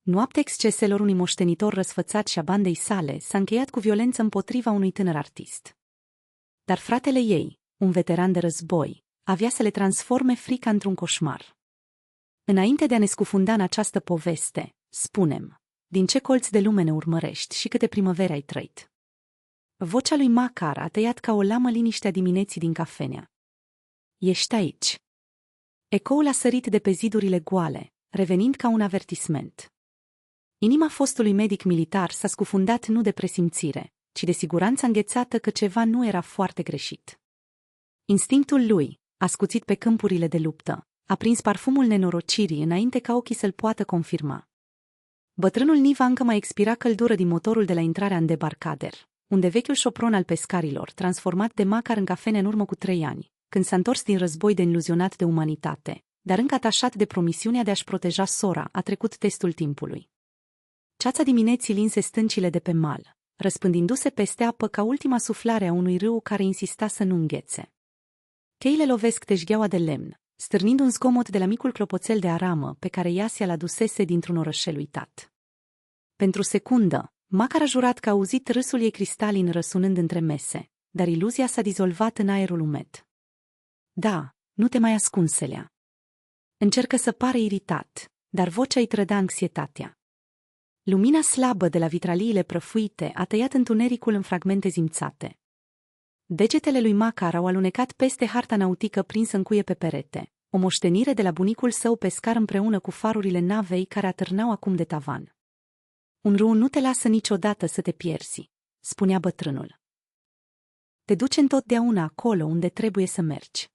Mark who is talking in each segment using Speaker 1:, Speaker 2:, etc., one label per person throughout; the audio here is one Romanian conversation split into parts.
Speaker 1: Noaptea exceselor unui moștenitor răsfățat și a bandei sale s-a încheiat cu violență împotriva unui tânăr artist. Dar fratele ei, un veteran de război, avea să le transforme frica într-un coșmar. Înainte de a ne scufunda în această poveste, spune-mi, din ce colț de lume ne urmărești și câte primăveri ai trăit? Vocea lui Makar a tăiat ca o lamă liniștea dimineții din cafenea. Ești aici. Ecoul a sărit de pe zidurile goale, revenind ca un avertisment. Inima fostului medic militar s-a scufundat nu de presimțire, ci de siguranța înghețată că ceva nu era foarte greșit. Instinctul lui, ascuțit pe câmpurile de luptă, a prins parfumul nenorocirii înainte ca ochii să-l poată confirma. Bătrânul Niva încă mai expira căldură din motorul de la intrarea în debarcader, unde vechiul șopron al pescarilor, transformat de Makar în cafene în urmă cu 3 ani, când s-a întors din război de iluzionat de umanitate, dar încă atașat de promisiunea de a-și proteja sora, a trecut testul timpului. Ceața dimineții linse stâncile de pe mal, răspândindu-se peste apă ca ultima suflare a unui râu care insista să nu înghețe. Cheile lovesc teșgheaua de lemn, stârnind un zgomot de la micul clopoțel de aramă pe care Iasia l-adusese dintr-un orășel uitat. Pentru secundă, Makar a jurat că a auzit râsul ei cristalin răsunând între mese, dar iluzia s-a dizolvat în aerul umed. Da, nu te mai ascunselea. Încercă să pare iritat, dar vocea îi trăda anxietatea. Lumina slabă de la vitraliile prăfuite a tăiat întunericul în fragmente zimțate. Degetele lui Makar au alunecat peste harta nautică prinsă în cuie pe perete, o moștenire de la bunicul său pescar împreună cu farurile navei care atârnau acum de tavan. Un râu nu te lasă niciodată să te pierzi, spunea bătrânul. Te duce întotdeauna acolo unde trebuie să mergi.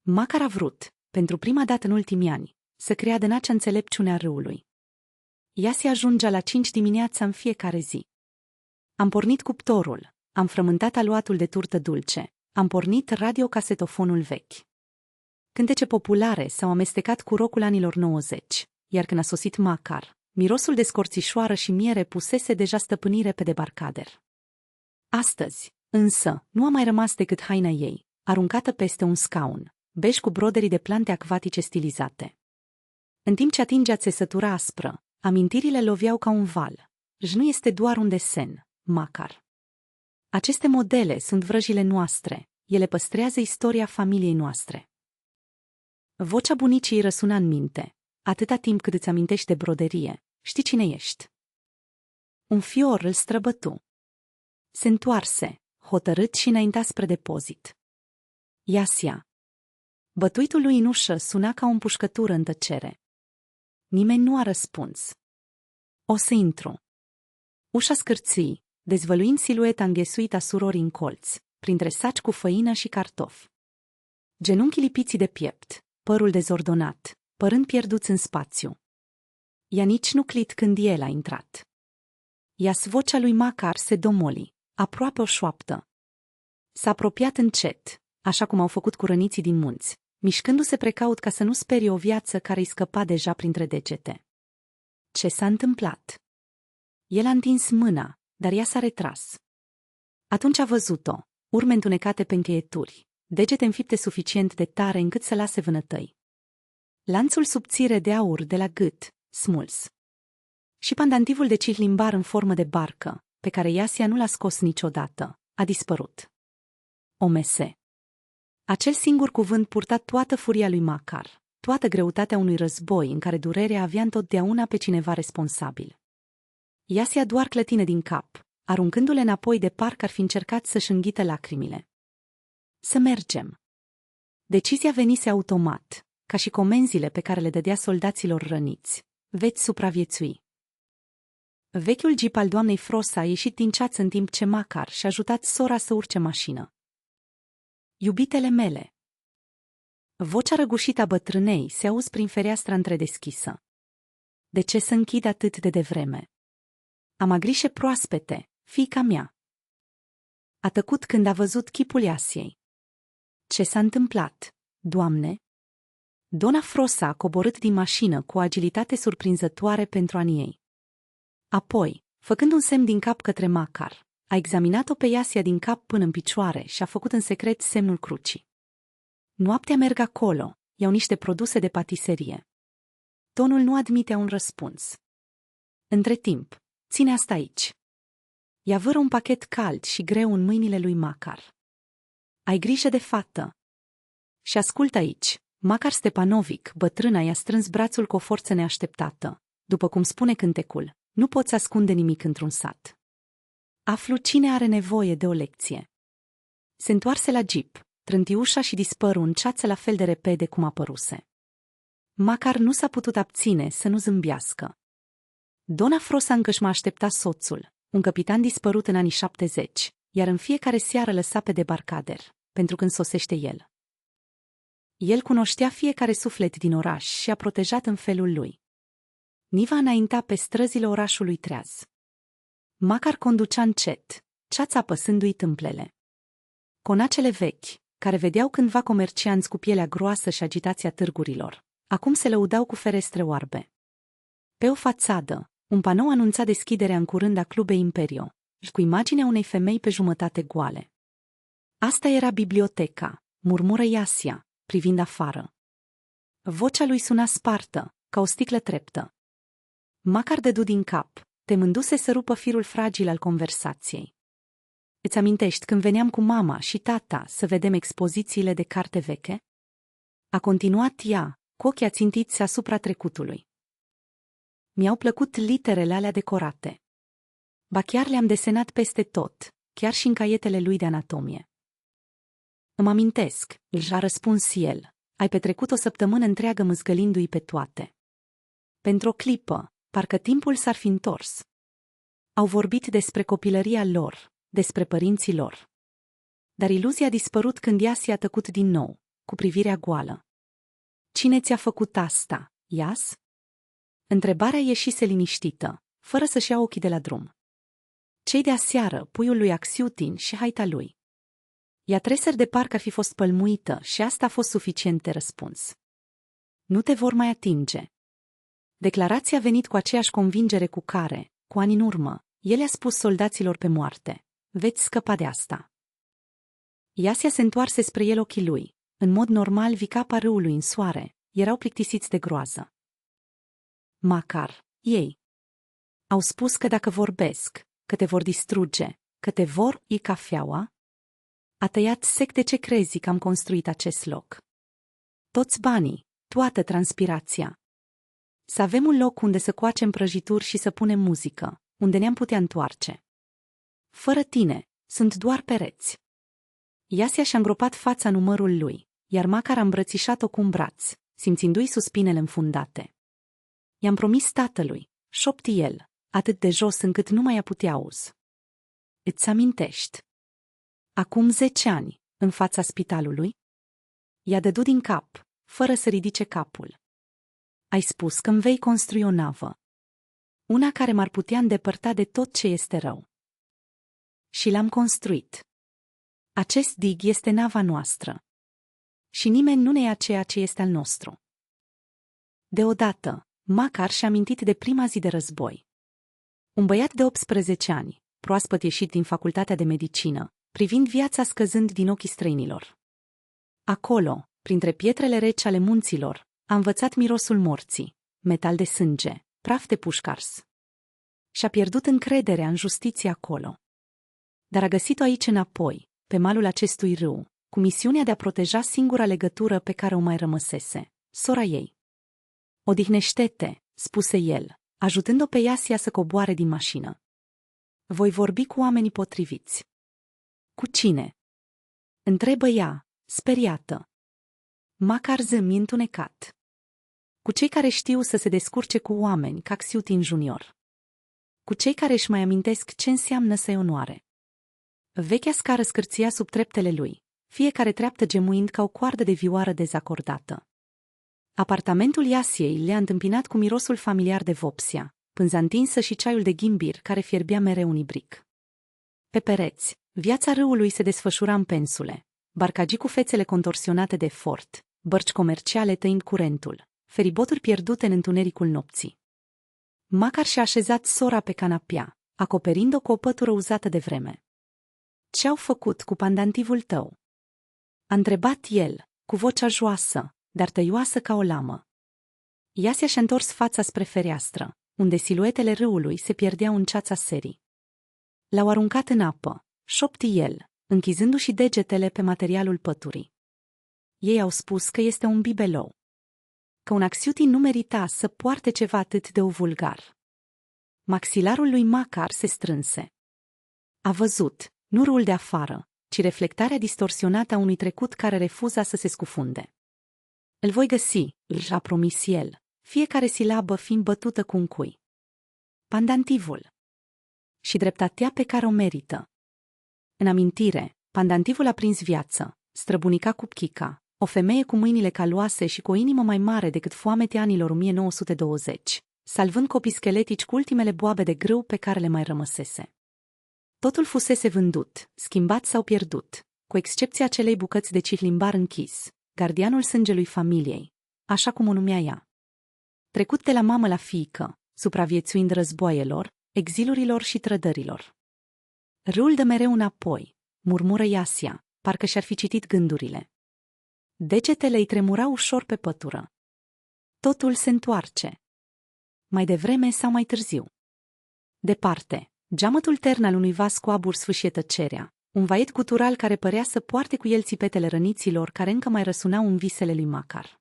Speaker 1: Makar a vrut, pentru prima dată în ultimii ani, să creadă în acea înțelepciune a râului. Ea se ajungea la 5 dimineața în fiecare zi. Am pornit cuptorul, am frământat aluatul de turtă dulce, am pornit radiocasetofonul vechi. Cântece populare s-au amestecat cu rocul anilor 90, iar când a sosit Makar, mirosul de scorțișoară și miere pusese deja stăpânire pe debarcader. Astăzi, însă, nu a mai rămas decât haina ei, aruncată peste un scaun, bej cu broderii de plante acvatice stilizate. În timp ce atingea țesătura aspră, amintirile loveau ca un val. Nu este doar un desen, Makar. Aceste modele sunt vrăjile noastre, ele păstrează istoria familiei noastre. Vocea bunicii îi răsuna în minte, atâta timp cât îți amintești de broderie, știi cine ești. Un fior îl străbătu. Se întoarse, hotărât și înainta spre depozit. Iasia. Bătuitul lui în ușă suna ca o împușcătură în tăcere. Nimeni nu a răspuns. O să intru. Ușa scârții, dezvăluind silueta înghesuită a surorii în colț, printre saci cu făină și cartofi. Genunchii lipiți de piept, părul dezordonat, părând pierduți în spațiu. Ea nici nu clit când el a intrat. Ias vocea lui Makar se domoli, aproape o șoaptă. S-a apropiat încet, așa cum au făcut cu răniții din munți, mișcându-se precaut ca să nu sperie o viață care îi scăpa deja printre degete. Ce s-a întâmplat? El a întins mâna, dar ea s-a retras. Atunci a văzut-o, urme întunecate pe încheieturi, degete înfipte suficient de tare încât să lase vânătăi. Lanțul subțire de aur de la gât, smuls. Și pandantivul de cihlimbar în formă de barcă, pe care Iasia nu l-a scos niciodată, a dispărut. Omese. Acel singur cuvânt purta toată furia lui Makar, toată greutatea unui război în care durerea avea întotdeauna pe cineva responsabil. Iasia doar clătine din cap, aruncându-le înapoi de parcă ar fi încercat să-și înghită lacrimile. Să mergem. Decizia venise automat, ca și comenzile pe care le dădea soldaților răniți. Veți supraviețui. Vechiul jeep al doamnei Frosa a ieșit din ceață în timp ce Makar și-a ajutat sora să urce mașină. Iubitele mele. Vocea răgușită a bătrânei se auzi prin fereastra întredeschisă. De ce să închid atât de devreme? Am agrișe proaspete, fiica mea. A tăcut când a văzut chipul Iasiei. Ce s-a întâmplat, Doamne? Dona Frosa a coborât din mașină cu o agilitate surprinzătoare pentru anii ei. Apoi, făcând un semn din cap către Makar, a examinat-o pe Iasia din cap până în picioare și a făcut în secret semnul crucii. Noaptea merg acolo, iau niște produse de patiserie. Tonul nu admitea un răspuns. Între timp, ține asta aici. Ea vâră un pachet cald și greu în mâinile lui Makar. Ai grijă de fată. Și ascultă aici. Makar Stepanovic, bătrâna, i-a strâns brațul cu o forță neașteptată. După cum spune cântecul, nu poți ascunde nimic într-un sat. Aflu cine are nevoie de o lecție. Se întoarse la jeep, trânti ușa și dispăru în ceață la fel de repede cum apăruse. Makar nu s-a putut abține să nu zâmbească. Dona Frosa încă își mă aștepta soțul, un capitan dispărut în anii 70, iar în fiecare seară lăsa pe debarcader, pentru când sosește el. El cunoștea fiecare suflet din oraș și a protejat în felul lui. Niva înainta pe străzile orașului treaz. Makar conducea încet, ceața apăsându-i tâmplele. Conacele vechi, care vedeau cândva comercianți cu pielea groasă și agitația târgurilor, acum se lăudau cu ferestre oarbe. Pe o fațadă, un panou anunța deschiderea în curând a Clubei Imperio, cu imaginea unei femei pe jumătate goale. Asta era biblioteca, murmură Iasia, privind afară. Vocea lui suna spartă, ca o sticlă treptă. Makar dădu din cap, temându-se să rupă firul fragil al conversației. Îți amintești când veneam cu mama și tata să vedem expozițiile de carte veche? A continuat ea, cu ochii ațintiți asupra trecutului. Mi-au plăcut literele alea decorate. Ba chiar le-am desenat peste tot, chiar și în caietele lui de anatomie. Îmi amintesc, își a răspuns el, ai petrecut o săptămână întreagă mâzgălindu-i pe toate. Pentru o clipă, parcă timpul s-ar fi întors. Au vorbit despre copilăria lor, despre părinții lor. Dar iluzia a dispărut când Iasia a tăcut din nou, cu privirea goală. Cine ți-a făcut asta, Ias? Întrebarea ieșise liniștită, fără să-și ia ochii de la drum. Cei de aseară, puiul lui Axiutin și haita lui. Ea treser de parcă ar fi fost pălmuită și asta a fost suficient de răspuns. Nu te vor mai atinge. Declarația a venit cu aceeași convingere cu care, cu ani în urmă, el a spus soldaților pe moarte, veți scăpa de asta. Iasia se întoarse spre el ochii lui. În mod normal, vicapa râului în soare, erau plictisiți de groază. Makar, ei. Au spus că dacă vorbesc, că te vor distruge, că te vor i cafeaua? A tăiat sec de ce crezi că am construit acest loc. Toți banii, toată transpirația. Să avem un loc unde să coacem prăjituri și să punem muzică, unde ne-am putea întoarce. Fără tine, sunt doar pereți. Iasia și-a îngropat fața în umărul lui, iar Makar a îmbrățișat-o cu un braț, simțindu-i suspinele înfundate. I-am promis tatălui, șopti el, atât de jos încât nu mai a putea auzi. Îți amintești? Acum 10 ani, în fața spitalului? I-a dădu din cap, fără să ridice capul. Ai spus că îmi vei construi o navă. Una care m-ar putea îndepărta de tot ce este rău. Și l-am construit. Acest dig este nava noastră. Și nimeni nu ne ia ceea ce este al nostru. Deodată, Makar și-a amintit de prima zi de război. Un băiat de 18 ani, proaspăt ieșit din facultatea de medicină, privind viața scăzând din ochii străinilor. Acolo, printre pietrele reci ale munților, a învățat mirosul morții, metal de sânge, praf de pușcars. Și-a pierdut încrederea în justiție acolo. Dar a găsit-o aici înapoi, pe malul acestui râu, cu misiunea de a proteja singura legătură pe care o mai rămăsese, sora ei. Odihnește-te, spuse el, ajutând-o pe Iasia să coboare din mașină. Voi vorbi cu oamenii potriviți. Cu cine? Întrebă ea, speriată. Makar zâmi întunecat. Cu cei care știu să se descurce cu oameni ca Xiutin Junior. Cu cei care își mai amintesc ce înseamnă să-i onoare. Vechea scară scârția sub treptele lui, fiecare treaptă gemuind ca o coardă de vioară dezacordată. Apartamentul Iasiei le-a întâmpinat cu mirosul familiar de vopsea, pânza întinsă și ceaiul de ghimbir care fierbea mereu un ibric. Pe pereți, viața râului se desfășura în pensule, barcagii cu fețele contorsionate de efort, bărci comerciale tăind curentul, feriboturi pierdute în întunericul nopții. Makar și-a așezat sora pe canapea, acoperind-o cu o pătură uzată de vreme. Ce-au făcut cu pandantivul tău? A întrebat el, cu vocea joasă, dar tăioasă ca o lamă. Iasia și-a întors fața spre fereastră, unde siluetele râului se pierdeau în ceața serii. L-au aruncat în apă, șopti el, închizându-și degetele pe materialul păturii. Ei au spus că este un bibelou, că un Axiutin nu merita să poarte ceva atât de vulgar. Maxilarul lui Makar se strânse. A văzut, nu râul de afară, ci reflectarea distorsionată a unui trecut care refuza să se scufunde. Îl voi găsi, își a promis el, fiecare silabă fiind bătută cu un cui. Pandantivul. Și dreptatea pe care o merită. În amintire, pandantivul a prins viață, străbunica Cupchica, o femeie cu mâinile caloase și cu o inimă mai mare decât foametea anilor 1920, salvând copii scheletici cu ultimele boabe de grâu pe care le mai rămăsese. Totul fusese vândut, schimbat sau pierdut, cu excepția acelei bucăți de cihlimbar închis, gardianul sângelui familiei, așa cum o numea ea. Trecut de la mamă la fiică, supraviețuind războaielor, exilurilor și trădărilor. Râul dă mereu înapoi, murmură Iasia, parcă și-ar fi citit gândurile. Degetele îi tremurau ușor pe pătură. Totul se întoarce. Mai devreme sau mai târziu. Departe, geamătul tern al unui vas cu abur sfâșie tăcerea, un vaiet gutural care părea să poarte cu el țipetele răniților care încă mai răsunau în visele lui Makar.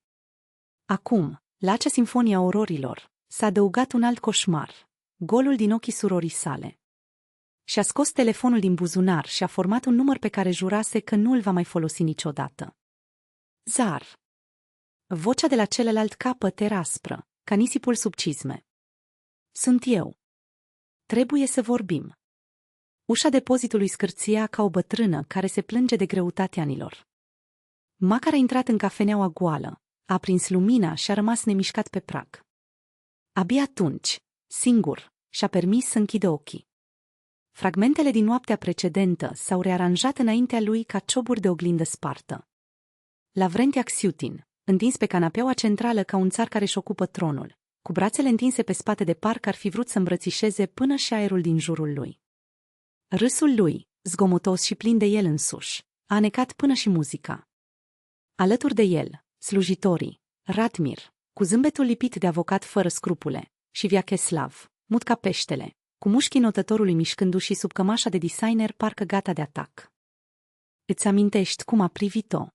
Speaker 1: Acum, la acea simfonie a ororilor, s-a adăugat un alt coșmar, golul din ochii surorii sale. Și-a scos telefonul din buzunar și a format un număr pe care jurase că nu îl va mai folosi niciodată. Zar. Vocea de la celălalt capăt era aspră, ca nisipul sub cizme. Sunt eu. Trebuie să vorbim. Ușa depozitului scârția ca o bătrână care se plânge de greutatea anilor. Makar a intrat în cafeneaua goală, a aprins lumina și a rămas nemișcat pe prag. Abia atunci, singur, și-a permis să închidă ochii. Fragmentele din noaptea precedentă s-au rearanjat înaintea lui ca cioburi de oglindă spartă. Lavrenti Axiutin, întins pe canapeaua centrală ca un țar care își ocupă tronul, cu brațele întinse pe spate de parcă ar fi vrut să îmbrățișeze până și aerul din jurul lui. Râsul lui, zgomotos și plin de el însuși, a anecat până și muzica. Alături de el, slujitorii, Ratmir, cu zâmbetul lipit de avocat fără scrupule, și Vyacheslav, mut ca peștele, cu mușchii notătorului mișcându-și sub cămașa de designer parcă gata de atac. Îți amintești cum a privit-o?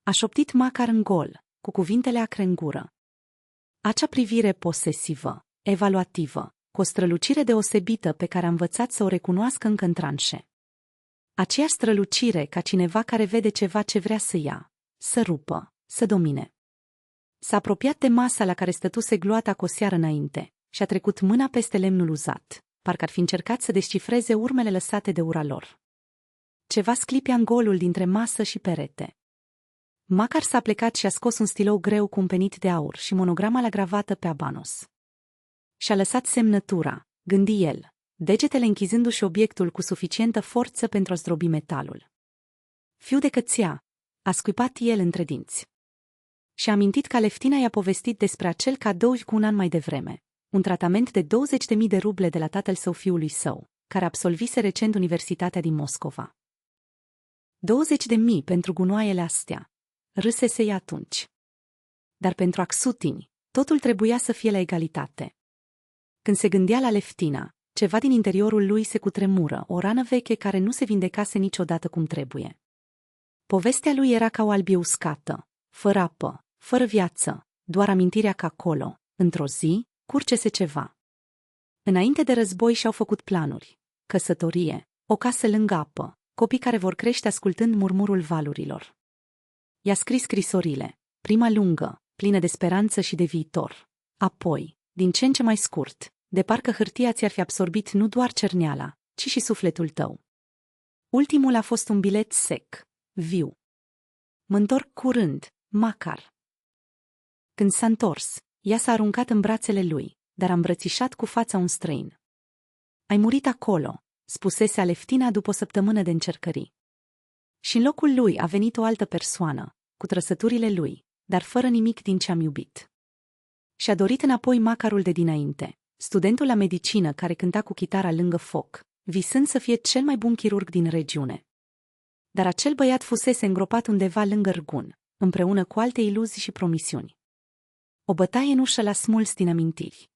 Speaker 1: A șoptit Makar în gol, cu cuvintele acre în gură. Acea privire posesivă, evaluativă, cu o strălucire deosebită pe care a învățat să o recunoască încă în tranșe. Aceeași strălucire ca cineva care vede ceva ce vrea să ia, să rupă, să domine. S-a apropiat de masa la care stătuse gloata cu o seară înainte și a trecut mâna peste lemnul uzat, parcă ar fi încercat să descifreze urmele lăsate de ura lor. Ceva sclipea în golul dintre masă și perete. Makar s-a plecat și a scos un stilou greu cu un penit de aur și monograma la gravată pe abanos. Și-a lăsat semnătura, gândi el, degetele închizându-și obiectul cu suficientă forță pentru a zdrobi metalul. Fiu de căția, a scuipat el între dinți. Și-a amintit că Aleftina i-a povestit despre acel cadou cu un an mai devreme, un tratament de 20.000 de ruble de la tatăl său fiului său, care absolvise recent Universitatea din Moscova. 20.000 pentru gunoaiele astea. Râsese ea atunci. Dar pentru Axiutini, totul trebuia să fie la egalitate. Când se gândea la Aleftina, ceva din interiorul lui se cutremură, o rană veche care nu se vindecase niciodată cum trebuie. Povestea lui era ca o albie uscată, fără apă, fără viață, doar amintirea că acolo, într-o zi, curgese ceva. Înainte de război și-au făcut planuri, căsătorie, o casă lângă apă, copii care vor crește ascultând murmurul valurilor. I-a scris scrisorile, prima lungă, plină de speranță și de viitor. Apoi, din ce în ce mai scurt, de parcă hârtia ți-ar fi absorbit nu doar cerneala, ci și sufletul tău. Ultimul a fost un bilet sec, viu. Mă întorc curând, Makar. Când s-a întors, ea s-a aruncat în brațele lui, dar a îmbrățișat cu fața un străin. Ai murit acolo, spusese Aleftina după o săptămână de încercării. Și în locul lui a venit o altă persoană, cu trăsăturile lui, dar fără nimic din ce am iubit. Și-a dorit înapoi Makarul de dinainte, studentul la medicină care cânta cu chitara lângă foc, visând să fie cel mai bun chirurg din regiune. Dar acel băiat fusese îngropat undeva lângă Rgun, împreună cu alte iluzii și promisiuni. O bătaie în ușă l-a smuls din amintiri.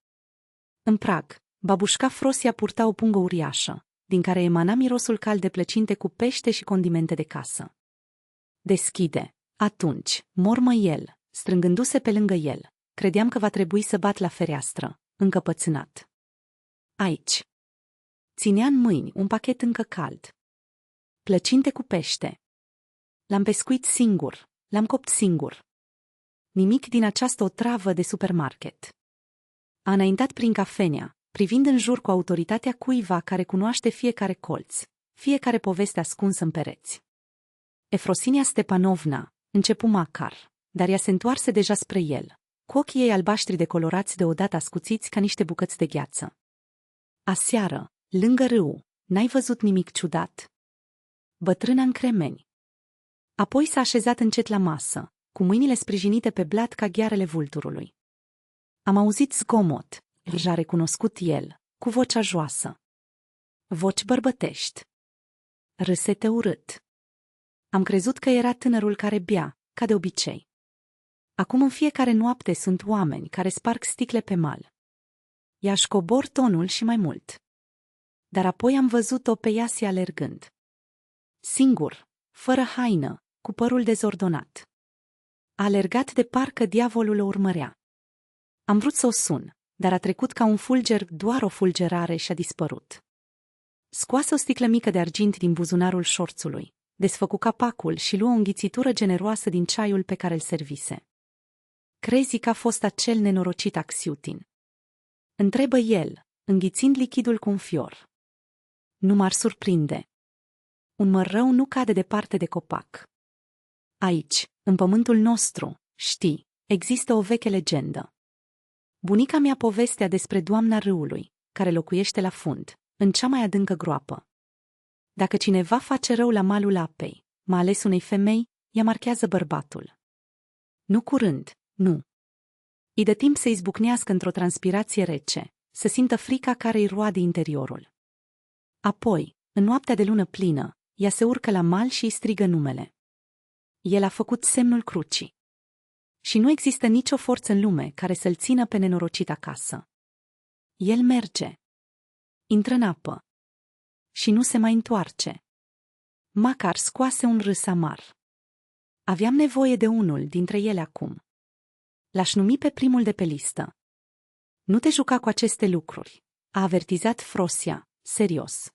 Speaker 1: În prag, babușca Frosia purta o pungă uriașă, din care emana mirosul cald de plăcinte cu pește și condimente de casă. Deschide. Atunci, mormă el, strângându-se pe lângă el. Credeam că va trebui să bat la fereastră, încăpățânat. Aici. Ținea în mâini un pachet încă cald. Plăcinte cu pește. L-am pescuit singur, l-am copt singur. Nimic din această otravă de supermarket. A înaintat prin cafenea, privind în jur cu autoritatea cuiva care cunoaște fiecare colț, fiecare poveste ascunsă în pereți. Efrosinia Stepanovna, începu Macar, dar ea se întoarse deja spre el, cu ochii ei albaștri decolorați deodată ascuțiți ca niște bucăți de gheață. Aseară, lângă râu, n-ai văzut nimic ciudat? Bătrâna în cremeni. Apoi s-a așezat încet la masă, cu mâinile sprijinite pe blat ca ghearele vulturului. Am auzit zgomot, deja recunoscut el, cu vocea joasă. Voci bărbătești. Râsete urât. Am crezut că era tânărul care bea, ca de obicei. Acum în fiecare noapte sunt oameni care sparg sticle pe mal. I-aș cobor tonul și mai mult. Dar apoi am văzut-o pe Iasia alergând. Singur, fără haină, cu părul dezordonat. A alergat de parcă diavolul o urmărea. Am vrut să o sun, dar a trecut ca un fulger, doar o fulgerare, și a dispărut. Scoase o sticlă mică de argint din buzunarul șorțului, desfăcu capacul și luă o înghițitură generoasă din ceaiul pe care îl servise. Crezi că a fost acel nenorocit Axiutin? Întrebă el, înghițind lichidul cu un fior. Nu m-ar surprinde. Un măr rău nu cade departe de copac. Aici, în pământul nostru, știi, există o veche legendă. Bunica mi-a povestea despre doamna râului, care locuiește la fund, în cea mai adâncă groapă. Dacă cineva face rău la malul apei, mai ales unei femei, ea marchează bărbatul. Nu curând, nu. Îi dă timp să izbucnească într-o transpirație rece, să simtă frica care îi roade interiorul. Apoi, în noaptea de lună plină, ea se urcă la mal și îi strigă numele. El a făcut semnul crucii. Și nu există nicio forță în lume care să-l țină pe nenorocit acasă. El merge. Intră în apă. Și nu se mai întoarce. Macar scoase un râs amar. Aveam nevoie de unul dintre ele acum. L-aș numi pe primul de pe listă. Nu te juca cu aceste lucruri, a avertizat Frosia, serios.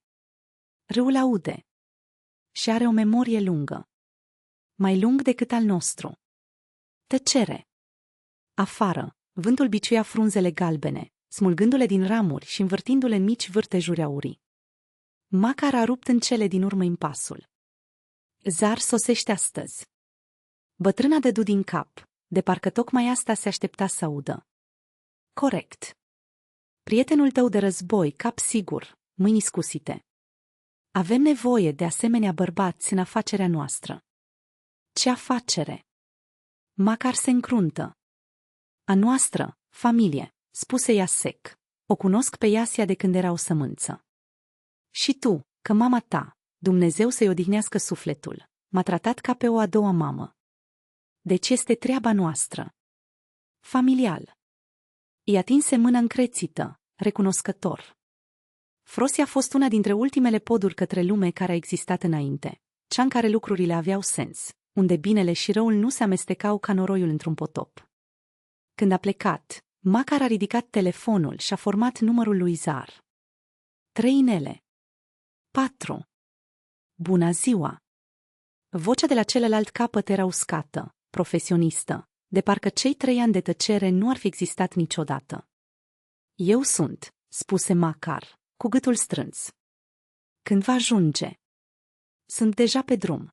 Speaker 1: Râul aude. Și are o memorie lungă. Mai lung decât al nostru. Tăcere. Afară, vântul biciuia frunzele galbene, smulgându-le din ramuri și învârtindu-le în mici vârtejuri aurii. Macar a rupt în cele din urmă impasul. Zar sosește astăzi. Bătrâna dădu din cap, de parcă tocmai asta se aștepta să audă. Corect. Prietenul tău de război, cap sigur, mâini scusite. Avem nevoie de asemenea bărbați în afacerea noastră. Ce afacere? Macar se încruntă. A noastră, familie, spuse ea sec. O cunosc pe Iasia de când era o sămânță. Și tu, că mama ta, Dumnezeu să-i odihnească sufletul, m-a tratat ca pe o a doua mamă. Deci este treaba noastră. Familial. I atinse mâna încrețită, recunoscător. Frosia a fost una dintre ultimele poduri către lume care a existat înainte, cea în care lucrurile aveau sens, unde binele și răul nu se amestecau ca noroiul într-un potop. Când a plecat, Macar a ridicat telefonul și a format numărul lui Zar. 3 inele. 4. Bună ziua! Vocea de la celălalt capăt era uscată, profesionistă, de parcă cei 3 ani de tăcere nu ar fi existat niciodată. Eu sunt, spuse Macar, cu gâtul strâns. Când va ajunge? Sunt deja pe drum.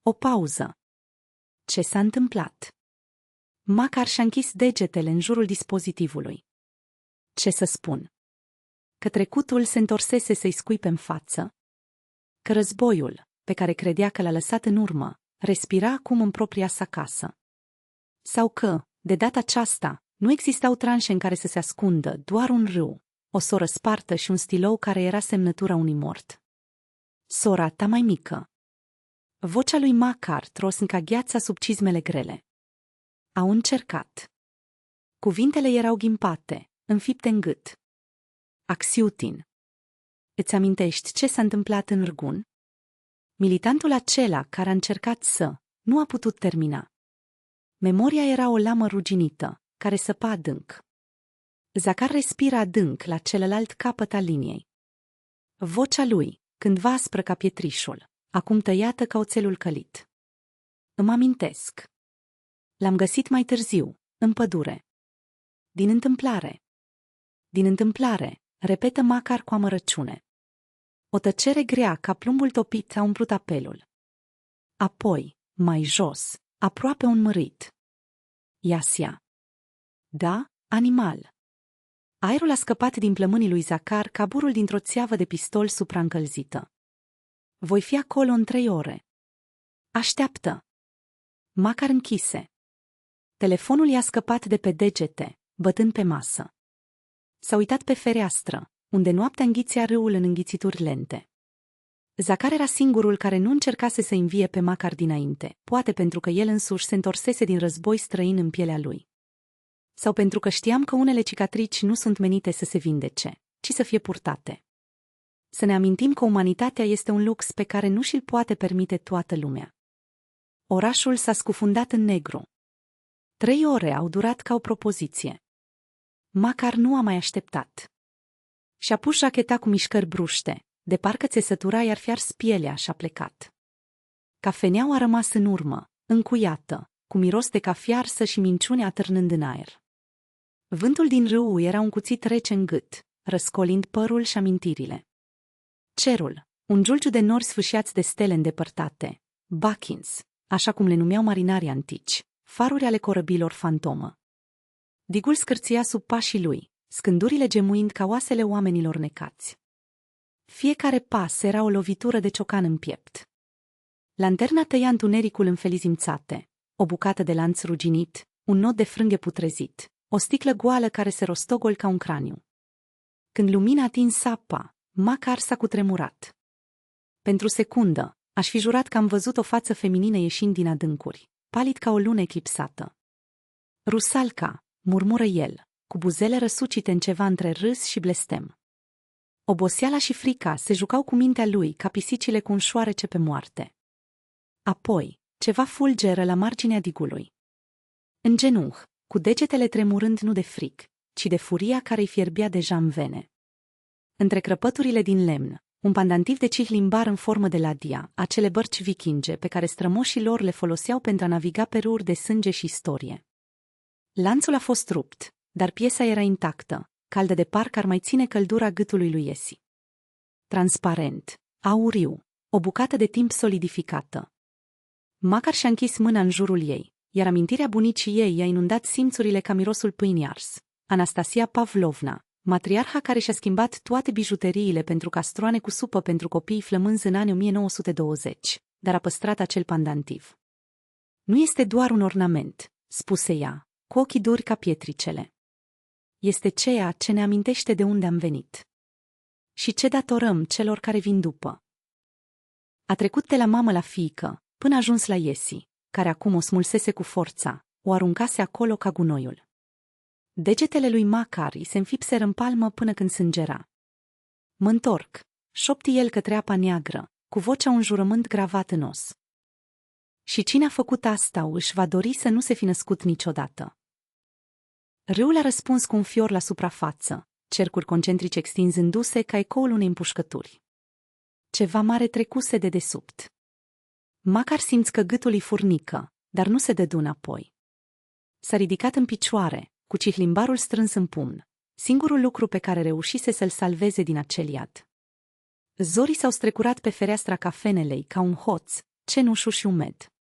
Speaker 1: O pauză. Ce s-a întâmplat? Macar și-a închis degetele în jurul dispozitivului. Ce să spun? Că trecutul se întorsese să-i scuipe în față? Că războiul, pe care credea că l-a lăsat în urmă, respira acum în propria sa casă? Sau că, de data aceasta, nu existau tranșe în care să se ascundă, doar un râu, o soră spartă și un stilou care era semnătura unui mort? Sora ta mai mică. Vocea lui Macar tros ca gheața sub cizmele grele. Au încercat. Cuvintele erau ghimpate, înfipte în gât. Axiutin. Îți amintești ce s-a întâmplat în Rgun? Militantul acela care a încercat nu a putut termina. Memoria era o lamă ruginită, care săpa adânc. Zacar respira adânc la celălalt capăt al liniei. Vocea lui, cândva aspră ca pietrișul, acum tăiată ca oțelul călit. Îmi amintesc. L-am găsit mai târziu, în pădure. Din întâmplare. Din întâmplare, repetă Macar cu amărăciune. O tăcere grea ca plumbul topit a umplut apelul. Apoi, mai jos, aproape un mărit. Iasia. Da, animal. Aerul a scăpat din plămânii lui Zacar ca burul dintr-o țeavă de pistol supraîncălzită. Voi fi acolo în 3 ore. Așteaptă. Macar închise. Telefonul i-a scăpat de pe degete, bătând pe masă. S-a uitat pe fereastră, unde noaptea înghițea râul în înghițituri lente. Zacar era singurul care nu încercase să învie pe Macar dinainte, poate pentru că el însuși se întorsese din război străin în pielea lui. Sau pentru că știam că unele cicatrici nu sunt menite să se vindece, ci să fie purtate. Să ne amintim că umanitatea este un lux pe care nu și-l poate permite toată lumea. Orașul s-a scufundat în negru. 3 ore au durat ca o propoziție. Macar nu a mai așteptat. Și-a pus jacheta cu mișcări bruște, de parcă țesătura i-ar fi ars pielea și-a plecat. Cafeneaua a rămas în urmă, încuiată, cu miros de cafea arsă și minciune atârnând în aer. Vântul din râu era un cuțit rece în gât, răscolind părul și amintirile. Cerul, un giulgiu de nori sfâșiați de stele îndepărtate, Bakins, așa cum le numeau marinarii antici, faruri ale corăbilor fantomă. Digul scârția sub pașii lui, scândurile gemuind ca oasele oamenilor necați. Fiecare pas era o lovitură de ciocan în piept. Lanterna tăia întunericul în felizimțate, o bucată de lanț ruginit, un nod de frânghe putrezit, o sticlă goală care se rostogol ca un craniu. Când lumina atins sapa, Macar s-a cutremurat. Pentru secundă, aș fi jurat că am văzut o față feminină ieșind din adâncuri, palid ca o lună eclipsată. Rusalca, murmură el, cu buzele răsucite în ceva între râs și blestem. Oboseala și frica se jucau cu mintea lui ca pisicile cu un șoarece pe moarte. Apoi, ceva fulgeră la marginea digului. În genunchi, cu degetele tremurând nu de fric, ci de furia care îi fierbea deja în vene. Între crăpăturile din lemn, un pandantiv de cihlimbar în formă de ladia, acele bărci vikinge pe care strămoșii lor le foloseau pentru a naviga pe râuri de sânge și istorie. Lanțul a fost rupt, dar piesa era intactă, caldă de parcă ar mai ține căldura gâtului lui Iesi. Transparent, auriu, o bucată de timp solidificată. Macar și-a închis mâna în jurul ei, iar amintirea bunicii ei i-a inundat simțurile ca mirosul pâinii ars. Anastasia Pavlovna, matriarha care și-a schimbat toate bijuteriile pentru castroane cu supă pentru copii flămânzi în anii 1920, dar a păstrat acel pandantiv. Nu este doar un ornament, spuse ea, cu ochii duri ca pietricele. Este ceea ce ne amintește de unde am venit. Și ce datorăm celor care vin după. A trecut de la mamă la fiică, până a ajuns la Iesi, care acum o smulsese cu forța, o aruncase acolo ca gunoiul. Degetele lui Macar îi se înfipseră în palmă până când sângera. Mă întorc, șopti el către apa neagră, cu vocea un jurământ gravat în os. Și cine a făcut asta își va dori să nu se fi născut niciodată. Râul a răspuns cu un fior la suprafață, cercuri concentrice extinzându-se ca ecoul unei împușcături. Ceva mare trecuse de desubt. Macar simți că gâtul îi furnică, dar nu se dădu înapoi. S-a ridicat în picioare, cu cihlimbarul strâns în pumn, singurul lucru pe care reușise să-l salveze din acel iad. Zorii s-au strecurat pe fereastra cafenelei ca un hoț, cenușu și umed.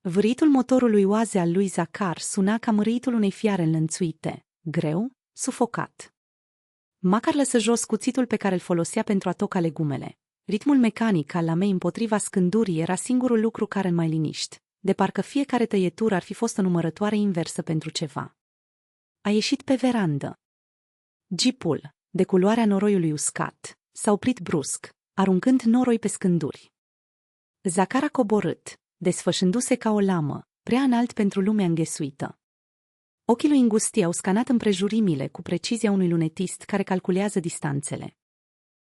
Speaker 1: Vâritul motorului oaze al lui Zacar suna ca mâritul unei fiare înlănțuite, greu, sufocat. Macar lăsă jos cuțitul pe care îl folosea pentru a toca legumele. Ritmul mecanic al lamei împotriva scândurii era singurul lucru care îl mai liniști, de parcă fiecare tăietură ar fi fost o numărătoare inversă pentru ceva. A ieșit pe verandă. Jeepul, de culoarea noroiului uscat, s-a oprit brusc, aruncând noroi pe scânduri. Zacar a coborât, desfășându-se ca o lamă, prea înalt pentru lumea înghesuită. Ochii lui îngustii au scanat împrejurimile cu precizia unui lunetist care calculează distanțele.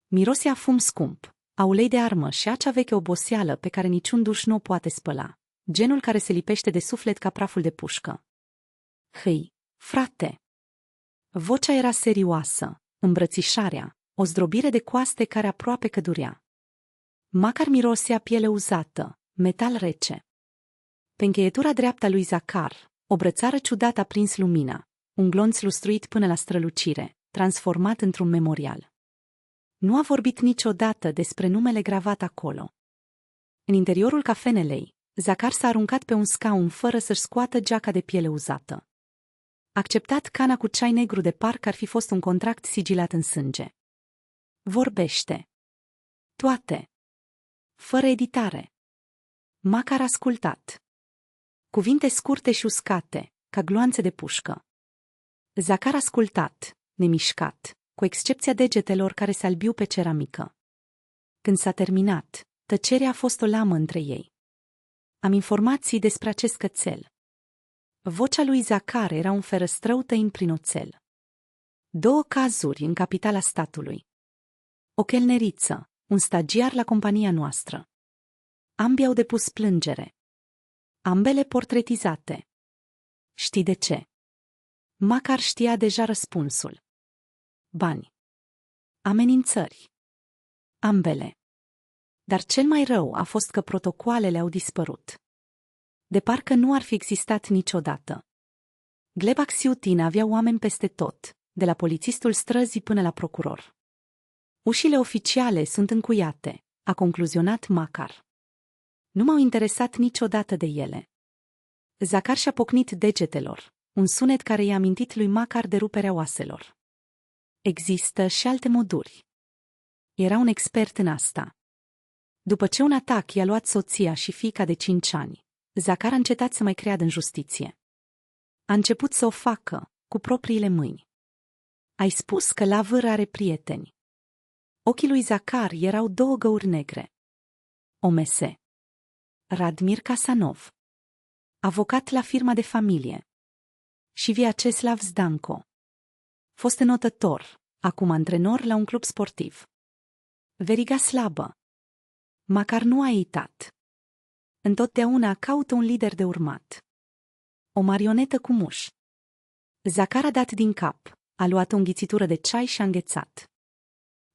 Speaker 1: Mirosea fum scump, a ulei de armă și acea veche oboseală pe care niciun duș nu o poate spăla, genul care se lipește de suflet ca praful de pușcă. Hei, frate! Vocea era serioasă, îmbrățișarea, o zdrobire de coaste care aproape că durea. Makar mirosea piele uzată, metal rece. Pe încheietura dreaptă a lui Zacar, o brățară ciudată a prins lumina, un glonț lustruit până la strălucire, transformat într-un memorial. Nu a vorbit niciodată despre numele gravat acolo. În interiorul cafenelei, Zacar s-a aruncat pe un scaun fără să-și scoată geaca de piele uzată. Acceptat cana cu ceai negru de parcă ar fi fost un contract sigilat în sânge. Vorbește. Toate. Fără editare. Makar a ascultat. Cuvinte scurte și uscate, ca gloanțe de pușcă. Zacar a ascultat, nemișcat, cu excepția degetelor care se albiu pe ceramică. Când s-a terminat, tăcerea a fost o lamă între ei. Am informații despre acest cățel. Vocea lui Zacar era un ferăstrău tăind prin oțel. 2 cazuri în capitala statului. O chelneriță, un stagiar la compania noastră. Ambii au depus plângere. Ambele portretizate. Știi de ce? Makar știa deja răspunsul. Bani. Amenințări. Ambele. Dar cel mai rău a fost că protocoalele au dispărut. De parcă nu ar fi existat niciodată. Gleb Axiutin avea oameni peste tot, de la polițistul străzii până la procuror. Ușile oficiale sunt încuiate, a concluzionat Makar. Nu m-au interesat niciodată de ele. Zacar și-a pocnit degetelor, un sunet care i-a amintit lui Makar de ruperea oaselor. Există și alte moduri. Era un expert în asta. După ce un atac i-a luat soția și fiica de 5 ani, Zacar a încetat să mai creadă în justiție. A început să o facă, cu propriile mâini. Ai spus că Lavăr are prieteni. Ochii lui Zacar erau 2 găuri negre. OMS. Radmir Casanov. Avocat la firma de familie. Și Vyacheslav Zdanko. Fost înotător, acum antrenor la un club sportiv. Veriga slabă. Makar nu a uitat. Întotdeauna caută un lider de urmat. O marionetă cu muș. Zacar a dat din cap, a luat o înghițitură de ceai și a înghețat.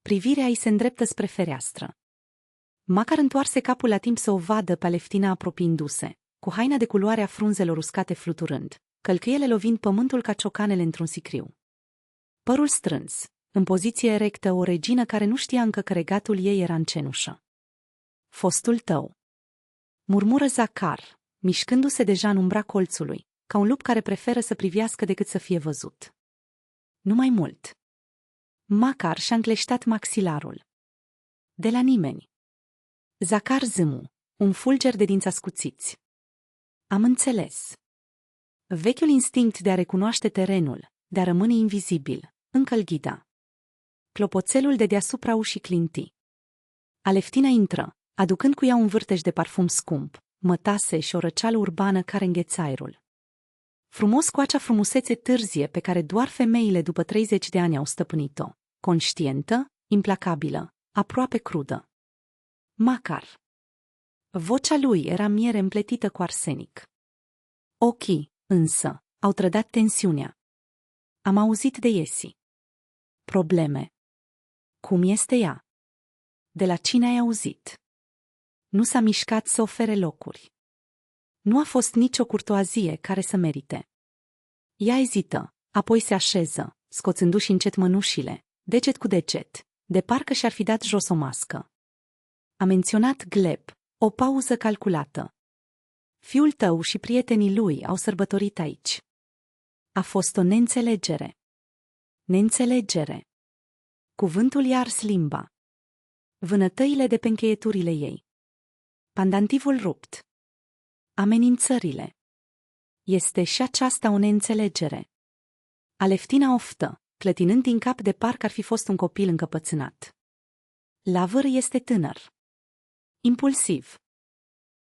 Speaker 1: Privirea îi se îndreptă spre fereastră. Makar întoarse capul la timp să o vadă pe Aleftina apropiindu-se, cu haina de culoare a frunzelor uscate fluturând, călcâiele lovind pământul ca ciocanele într-un sicriu. Părul strâns, în poziție erectă, o regină care nu știa încă că regatul ei era în cenușă. Fostul tău. Murmură Zacar, mișcându-se deja în umbra colțului, ca un lup care preferă să privească decât să fie văzut. Nu mai mult. Makar și-a încleștat maxilarul. De la nimeni. Zacar zâmu, un fulger de dinți ascuțiți. Am înțeles. Vechiul instinct de a recunoaște terenul, de a rămâne invizibil, încă îl ghida. Clopoțelul de deasupra ușii clinti. Aleftina intră, aducând cu ea un vârtej de parfum scump, mătase și o răceală urbană care îngheța aerul. Frumos cu acea frumusețe târzie pe care doar femeile după 30 de ani au stăpânit-o, conștientă, implacabilă, aproape crudă. Makar. Vocea lui era miere împletită cu arsenic. Ochii, însă, au trădat tensiunea. Am auzit de Iesi. Probleme. Cum este ea? De la cine ai auzit? Nu s-a mișcat să ofere locuri. Nu a fost nicio curtoazie care să merite. Ea ezită, apoi se așeză, scoțându-și încet mănușile, deget cu deget, de parcă și-ar fi dat jos o mască. A menționat Gleb, o pauză calculată. Fiul tău și prietenii lui au sărbătorit aici. A fost o neînțelegere. Neînțelegere. Cuvântul i-a ars limba. Vânătăile de pe încheieturile ei. Pandantivul rupt. Amenințările. Este și aceasta o neînțelegere. Aleftina oftă, clătinând din cap de parcă ar fi fost un copil încăpățânat. Lavăr este tânăr. Impulsiv.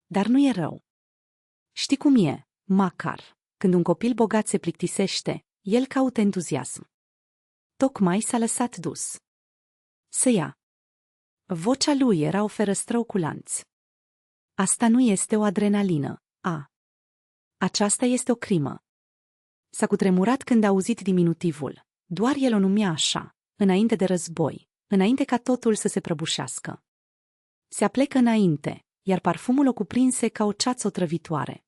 Speaker 1: Dar nu e rău. Știi cum e, Makar, când un copil bogat se plictisește, el caută entuziasm. Tocmai s-a lăsat dus. Să ia. Vocea lui era o ferăstrău cu lanț. Asta nu este o adrenalină, aceasta este o crimă. S-a cutremurat când a auzit diminutivul. Doar el o numea așa, înainte de război, înainte ca totul să se prăbușească. Se aplecă înainte, iar parfumul o cuprinse ca o ceață otrăvitoare.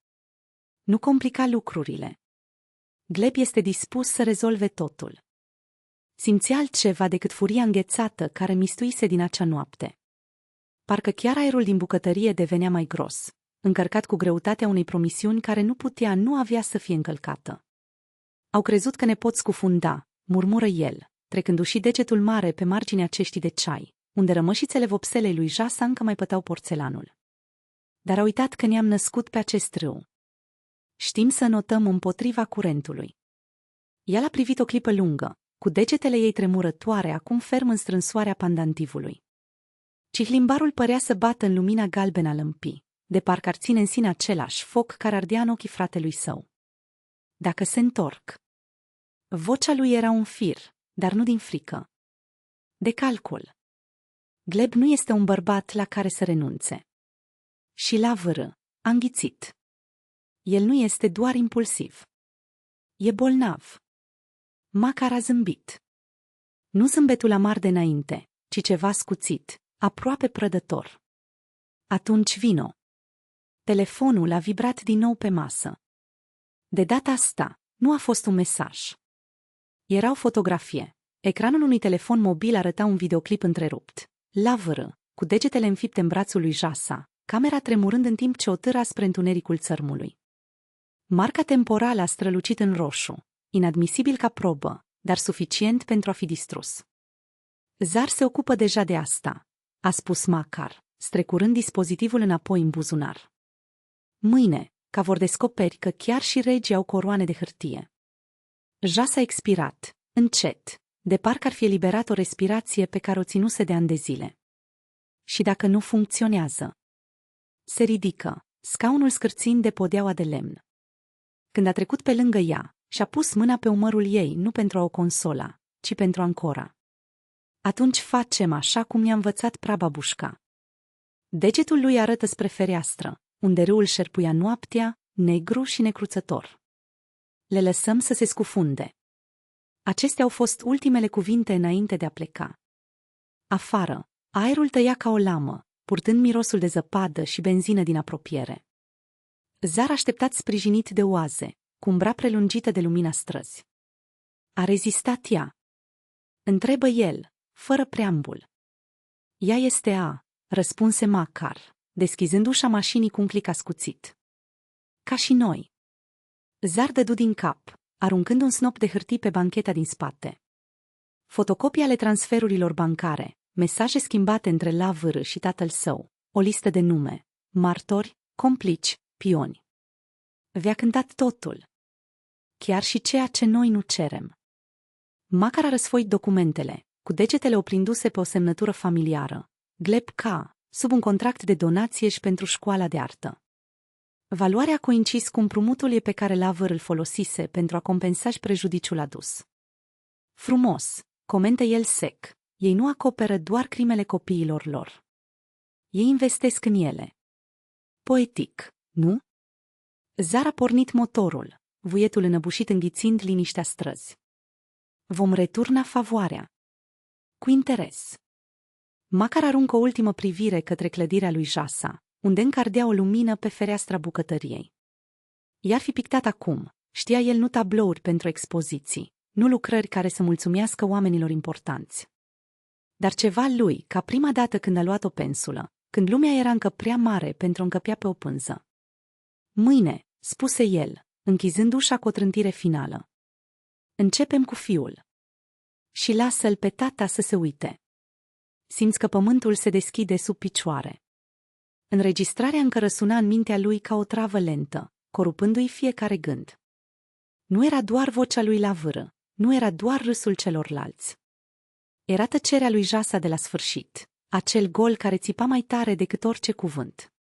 Speaker 1: Nu complica lucrurile. Gleb este dispus să rezolve totul. Simțea altceva decât furia înghețată care mistuise din acea noapte. Parcă chiar aerul din bucătărie devenea mai gros, încărcat cu greutatea unei promisiuni care nu avea să fie încălcată. Au crezut că ne pot scufunda, murmură el, trecându-și degetul mare pe marginea ceștii de ceai, unde rămășițele vopselei lui Jasa încă mai pătau porțelanul. Dar a uitat că ne-am născut pe acest râu. Știm să notăm împotriva curentului. Ea l-a privit o clipă lungă, cu degetele ei tremurătoare, acum ferm în strânsoarea pandantivului. Cihlimbarul părea să bată în lumina galbenă a lămpii, de parcă ar ține în sine același foc care ardea în ochii fratelui său. Dacă se întorc. Vocea lui era un fir, dar nu din frică. De calcul. Gleb nu este un bărbat la care să renunțe. Și a înghițit. El nu este doar impulsiv. E bolnav. Makar a zâmbit. Nu zâmbetul amar de înainte, ci ceva scuțit, aproape prădător. Atunci vino. Telefonul a vibrat din nou pe masă. De data asta, nu a fost un mesaj. Era o fotografie. Ecranul unui telefon mobil arăta un videoclip întrerupt. Cu degetele înfipte în brațul lui Jasa, camera tremurând în timp ce o târa spre întunericul țărmului. Marca temporală a strălucit în roșu, inadmisibil ca probă, dar suficient pentru a fi distrus. Zar se ocupă deja de asta, a spus Makar, strecurând dispozitivul înapoi în buzunar. Mâine, ca vor descoperi că chiar și regii au coroane de hârtie. Jasa a expirat, încet, de parcă ar fi eliberat o respirație pe care o ținuse de ani de zile. Și dacă nu funcționează? Se ridică, scaunul scârțind de podeaua de lemn. Când a trecut pe lângă ea, și-a pus mâna pe umărul ei, nu pentru a o consola, ci pentru a încora. Atunci facem așa cum ne-a învățat prababușca. Degetul lui arătă spre fereastră, unde râul șerpuia noaptea, negru și necruțător. Le lăsăm să se scufunde. Acestea au fost ultimele cuvinte înainte de a pleca. Afară, aerul tăia ca o lamă, purtând mirosul de zăpadă și benzină din apropiere. Zar așteptat sprijinit de oaze, cu umbra prelungită de lumina străzi. A rezistat ea? Întrebă el, fără preambul. Ea este răspunse Makar, deschizând ușa mașinii cu un clic ascuțit. Ca și noi. Zar dădu din cap, aruncând un snop de hârtii pe bancheta din spate. Fotocopii ale transferurilor bancare, mesaje schimbate între Lavr și tatăl său, o listă de nume, martori, complici, pioni. Vi-a cântat totul. Chiar și ceea ce noi nu cerem. Makar a răsfoit documentele, cu degetele oprinduse pe o semnătură familiară. Gleb K., sub un contract de donație și pentru școala de artă. Valoarea a coincis cu împrumutul pe care Lavr îl folosise pentru a compensa și prejudiciul adus. Frumos, comentă el sec, ei nu acoperă doar crimele copiilor lor. Ei investesc în ele. Poetic, nu? Zar a pornit motorul, vuietul înăbușit înghițind liniștea străzi. Vom returna favoarea. Cu interes. Makar aruncă o ultimă privire către clădirea lui Jasa, unde încă ardea o lumină pe fereastra bucătăriei. I-ar fi pictat acum, știa el, nu tablouri pentru expoziții, nu lucrări care să mulțumească oamenilor importanți. Dar ceva lui, ca prima dată când a luat o pensulă, când lumea era încă prea mare pentru a încăpea pe o pânză. Mâine, spuse el, închizând ușa cu o trântire finală. Începem cu fiul. Și lasă-l pe tata să se uite. Simți că pământul se deschide sub picioare. Înregistrarea încă răsuna în mintea lui ca o travă lentă, corupându-i fiecare gând. Nu era doar vocea lui Lavr, nu era doar râsul celorlalți. Era tăcerea lui Jasa de la sfârșit, acel gol care țipa mai tare decât orice cuvânt.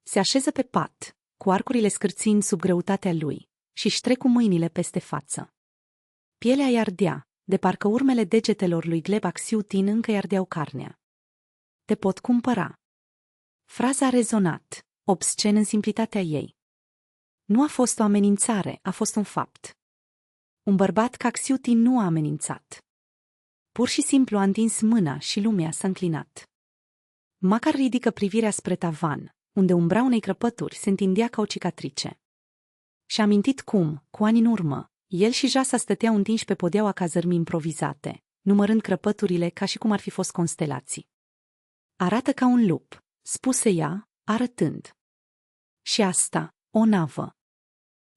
Speaker 1: Se așeză pe pat, cu arcurile scârțind sub greutatea lui, și-și trecu mâinile peste față. Pielea îi ardea, de parcă urmele degetelor lui Gleb Aksiutin încă îi ardeau carnea. Te pot cumpăra. Fraza a rezonat, obscen în simplitatea ei. Nu a fost o amenințare, a fost un fapt. Un bărbat ca Aksiutin nu a amenințat. Pur și simplu a întins mâna și lumea s-a înclinat. Makar ridică privirea spre tavan, unde umbra unei crăpături se întindea ca o cicatrice. Și-a amintit cum, cu ani în urmă, el și Jasa stăteau întinși pe podeaua cazărmii improvizate, numărând crăpăturile ca și cum ar fi fost constelații. Arată ca un lup, spuse ea, arătând. Și asta, o navă.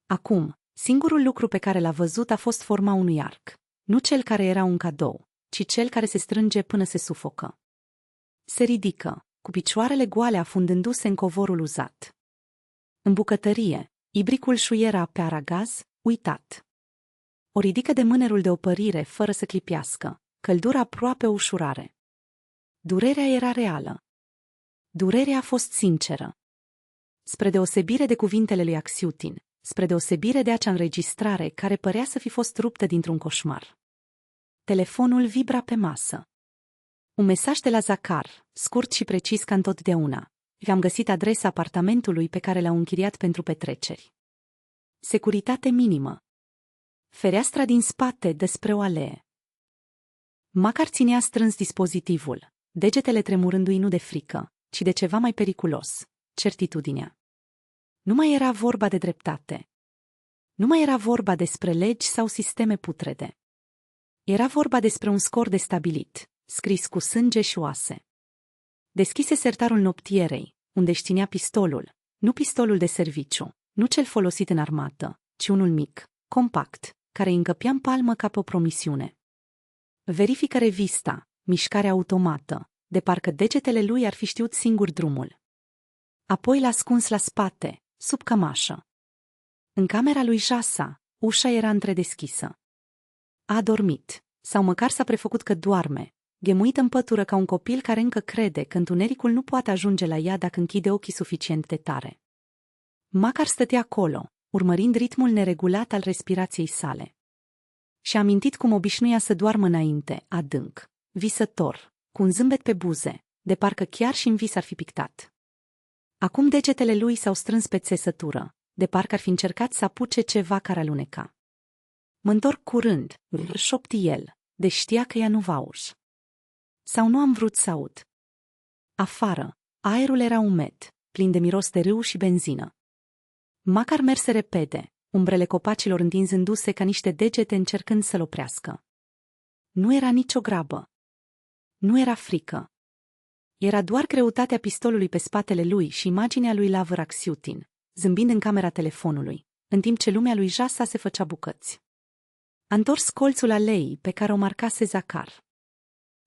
Speaker 1: Acum, singurul lucru pe care l-a văzut a fost forma unui arc, nu cel care era un cadou, ci cel care se strânge până se sufocă. Se ridică, cu picioarele goale afundându-se în covorul uzat. În bucătărie, ibricul șuiera pe aragaz, uitat. O ridică de mânerul de opărire fără să clipească, căldura aproape o ușurare. Durerea era reală. Durerea a fost sinceră. Spre deosebire de cuvintele lui Aksiutin, spre deosebire de acea înregistrare care părea să fi fost ruptă dintr-un coșmar. Telefonul vibra pe masă. Un mesaj de la Zakhar, scurt și precis ca întotdeauna. I-am găsit adresa apartamentului pe care l-au închiriat pentru petreceri. Securitate minimă. Fereastra din spate despre o alee. Makar ținea strâns dispozitivul, degetele tremurându-i nu de frică, ci de ceva mai periculos, certitudinea. Nu mai era vorba de dreptate. Nu mai era vorba despre legi sau sisteme putrede. Era vorba despre un scor de stabilit, scris cu sânge și oase. Deschise sertarul noptierei, unde își ținea pistolul, nu pistolul de serviciu, nu cel folosit în armată, ci unul mic, compact, care îi încăpea în palmă ca pe o promisiune. Verifică revista, mișcarea automată, de parcă degetele lui ar fi știut singur drumul. Apoi l-a ascuns la spate, sub cămașă. În camera lui Jasa, ușa era întredeschisă. A adormit, sau măcar s-a prefăcut că doarme, ghemuit în pătură ca un copil care încă crede că întunericul nu poate ajunge la ea dacă închide ochii suficient de tare. Makar stătea acolo, urmărind ritmul neregulat al respirației sale. Și-a amintit cum obișnuia să doarmă înainte, adânc, visător, cu un zâmbet pe buze, de parcă chiar și în vis ar fi pictat. Acum degetele lui s-au strâns pe țesătură, de parcă ar fi încercat să apuce ceva care aluneca. Mă întorc curând, șopti el, deși știa că ea nu va urși. Sau nu am vrut să aud. Afară, aerul era umed, plin de miros de râu și benzină. Makar merse repede, umbrele copacilor întinzându-se ca niște degete încercând să-l oprească. Nu era nicio grabă. Nu era frică. Era doar greutatea pistolului pe spatele lui și imaginea lui Lavr Aksiutin, zâmbind în camera telefonului, în timp ce lumea lui Jasa se făcea bucăți. A întors colțul aleii pe care o marcase Zakhar.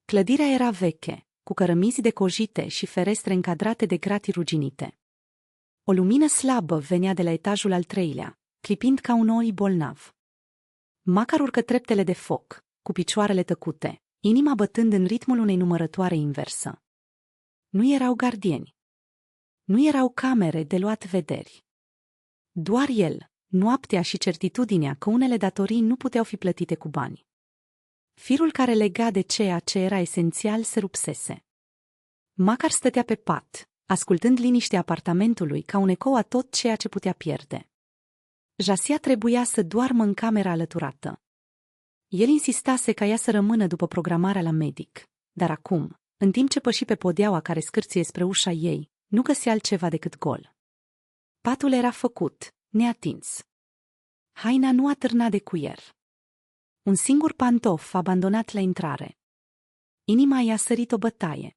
Speaker 1: Clădirea era veche, cu cărămizi decojite și ferestre încadrate de gratii ruginite. O lumină slabă venea de la etajul al treilea, clipind ca un oi bolnav. Makar urcă treptele de foc, cu picioarele tăcute, inima bătând în ritmul unei numărătoare inversă. Nu erau gardieni. Nu erau camere de luat vederi. Doar el, noaptea și certitudinea că unele datorii nu puteau fi plătite cu bani. Firul care lega de ceea ce era esențial se rupsese. Makar stătea pe pat, ascultând liniștea apartamentului ca un ecou a tot ceea ce putea pierde. Jasia trebuia să doarmă în camera alăturată. El insistase ca ea să rămână după programarea la medic, dar acum, în timp ce păși pe podeaua care scârție spre ușa ei, nu găsea altceva decât gol. Patul era făcut, neatins. Haina nu atârna de cuier. Un singur pantof abandonat la intrare. Inima i-a sărit o bătaie.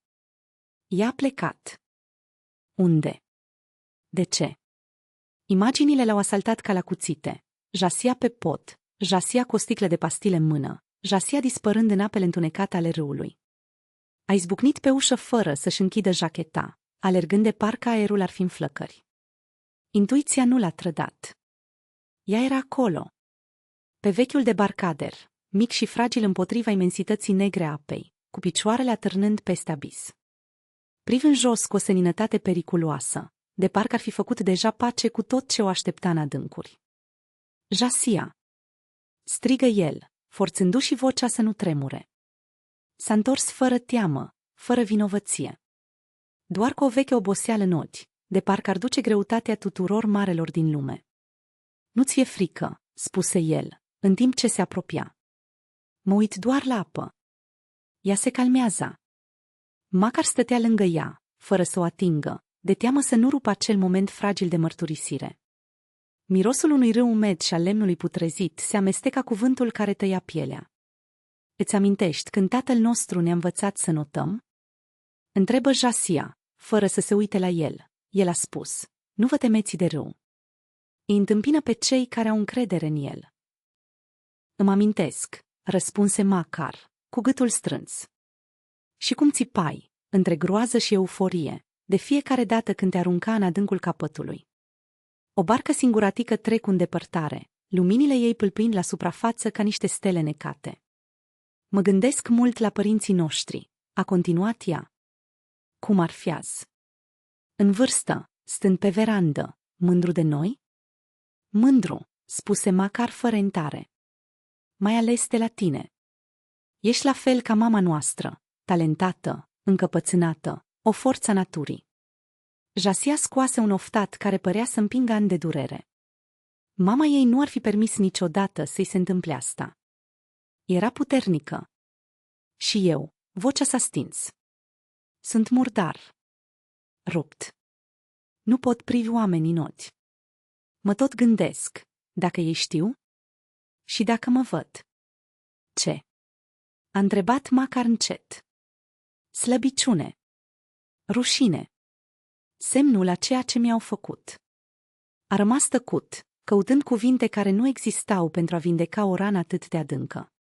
Speaker 1: Ea a plecat. Unde? De ce? Imaginile l-au asaltat ca la cuțite. Jasia pe pod, Jasia cu o sticlă de pastile în mână, Jasia dispărând în apele întunecate ale râului. A izbucnit pe ușă fără să-și închidă jacheta, alergând de parcă aerul ar fi în flăcări. Intuiția nu l-a trădat. Ea era acolo. Pe vechiul debarcader, mic și fragil împotriva imensității negre a apei, cu picioarele atârnând peste abis. Privind jos cu o seninătate periculoasă, de parcă ar fi făcut deja pace cu tot ce o aștepta în adâncuri. Jasia! Strigă el, forțându-și vocea să nu tremure. S-a întors fără teamă, fără vinovăție. Doar cu o veche oboseală în ochi, de parcă ar duce greutatea tuturor marelor din lume. Nu-ți fie frică, spuse el, în timp ce se apropia. Mă uit doar la apă. Ea se calmează. Macar stătea lângă ea, fără să o atingă, de teamă să nu rupă acel moment fragil de mărturisire. Mirosul unui râu umed și al lemnului putrezit se amesteca cu vântul care tăia pielea. Îți amintești când tatăl nostru ne-a învățat să notăm? Întrebă Jasia, fără să se uite la el. El a spus, nu vă temeți de râu. Îi întâmpină pe cei care au încredere în el. Îmi amintesc, răspunse Macar, cu gâtul strâns. Și cum țipai, între groază și euforie, de fiecare dată când te arunca în adâncul capătului. O barcă singuratică trec în depărtare, luminile ei pâlpâind la suprafață ca niște stele necate. Mă gândesc mult la părinții noștri, a continuat ea. Cum ar fi azi? În vârstă, stând pe verandă, mândru de noi? Mândru, spuse Macar fără întare. Mai ales de la tine. Ești la fel ca mama noastră, talentată, încăpățânată, o forță a naturii. Jasia scoase un oftat care părea să împingă ani de durere. Mama ei nu ar fi permis niciodată să-i se întâmple asta. Era puternică. Și eu, vocea s-a stins. Sunt murdar. Rupt. Nu pot privi oamenii în ochi. Mă tot gândesc, dacă ei știu? Și dacă mă văd? Ce? A întrebat Macar încet. Slăbiciune. Rușine. Semnul a ceea ce mi-au făcut. A rămas tăcut, căutând cuvinte care nu existau pentru a vindeca o rană atât de adâncă.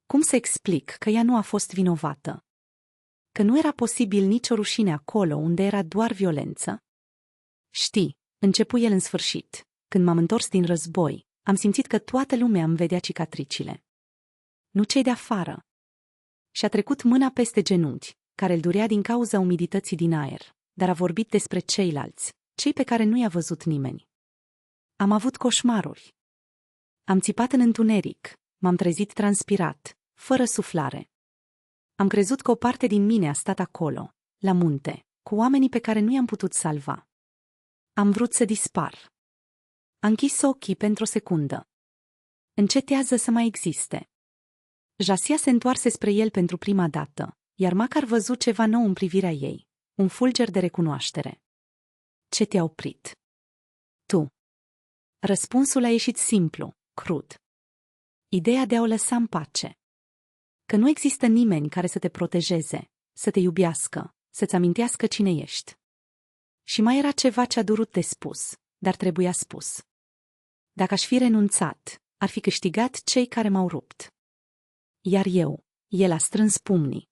Speaker 1: Cum să explic că ea nu a fost vinovată? Că nu era posibil nicio rușine acolo unde era doar violență? Știi, începu el în sfârșit, când m-am întors din război, am simțit că toată lumea îmi vedea cicatricile. Nu cei de afară. Și-a trecut mâna peste genunchi, care îl durea din cauza umidității din aer, dar a vorbit despre ceilalți, cei pe care nu i-a văzut nimeni. Am avut coșmaruri. Am țipat în întuneric, m-am trezit transpirat, fără suflare. Am crezut că o parte din mine a stat acolo, la munte, cu oamenii pe care nu i-am putut salva. Am vrut să dispar. A închis ochii pentru o secundă. Încetează să mai existe. Jasia se întoarse spre el pentru prima dată, iar Macar văzut ceva nou în privirea ei, un fulger de recunoaștere. Ce te-a oprit? Tu. Răspunsul a ieșit simplu, crud. Ideea de a o lăsa în pace. Că nu există nimeni care să te protejeze, să te iubească, să-ți amintească cine ești. Și mai era ceva ce a durut de spus, dar trebuia spus. Dacă aș fi renunțat, ar fi câștigat cei care m-au rupt. Iar eu, el a strâns pumnii.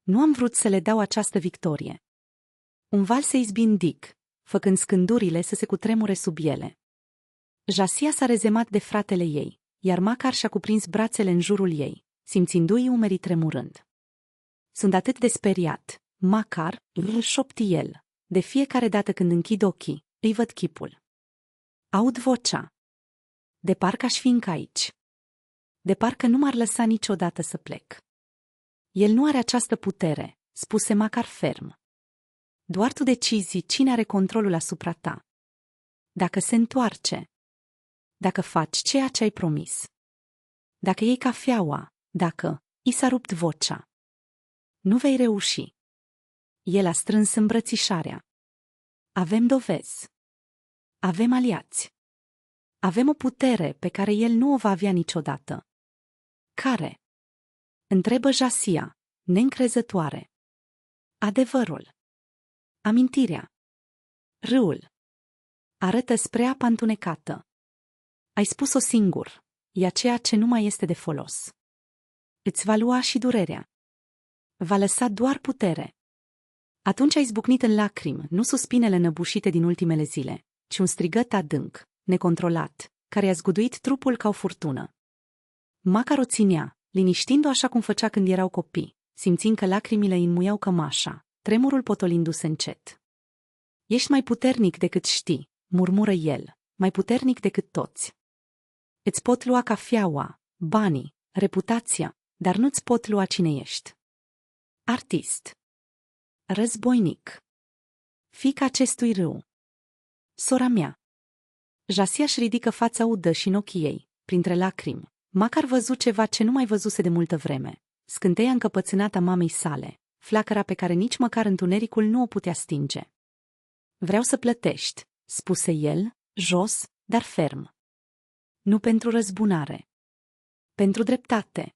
Speaker 1: Nu am vrut să le dau această victorie. Un val se izbindic, făcând scândurile să se cutremure sub ele. Jasia s-a rezemat de fratele ei, iar Macar și-a cuprins brațele în jurul ei, simțindu-i umerii tremurând. Sunt atât de speriat, Macar, îl șopti el. De fiecare dată când închid ochii, îi văd chipul. Aud vocea. De parcă aș fi încă aici. De parcă nu m-ar lăsa niciodată să plec. El nu are această putere, spuse Macar ferm. Doar tu decizi cine are controlul asupra ta. Dacă se întoarce. Dacă faci ceea ce ai promis. Dacă iei cafeaua, dacă i s-a rupt vocea. Nu vei reuși. El a strâns îmbrățișarea. Avem dovezi. Avem aliați. Avem o putere pe care el nu o va avea niciodată. Care? Întrebă Jasia, neîncrezătoare. Adevărul. Amintirea. Râul. Arătă spre apa întunecată. Ai spus-o singur. E aceea ce nu mai este de folos. Îți va lua și durerea. Va lăsa doar putere. Atunci a izbucnit în lacrimi, nu suspinele năbușite din ultimele zile, ci un strigăt adânc, necontrolat, care i-a zguduit trupul ca o furtună. Macar o ținea, liniștind-o așa cum făcea când erau copii, simțind că lacrimile îi înmuiau cămașa, tremurul potolindu-se încet. Ești mai puternic decât știi, murmură el, mai puternic decât toți. Îți pot lua cafeaua, banii, reputația, dar nu-ți pot lua cine ești. Artist. Războinic. Fiica acestui râu. Sora mea. Jasia își ridică fața udă și în ochii ei, printre lacrimi, măcar văzut ceva ce nu mai văzuse de multă vreme. Scânteia încăpățânată a mamei sale, flacăra pe care nici măcar întunericul nu o putea stinge. Vreau să plătești, spuse el, jos, dar ferm. Nu pentru răzbunare. Pentru dreptate.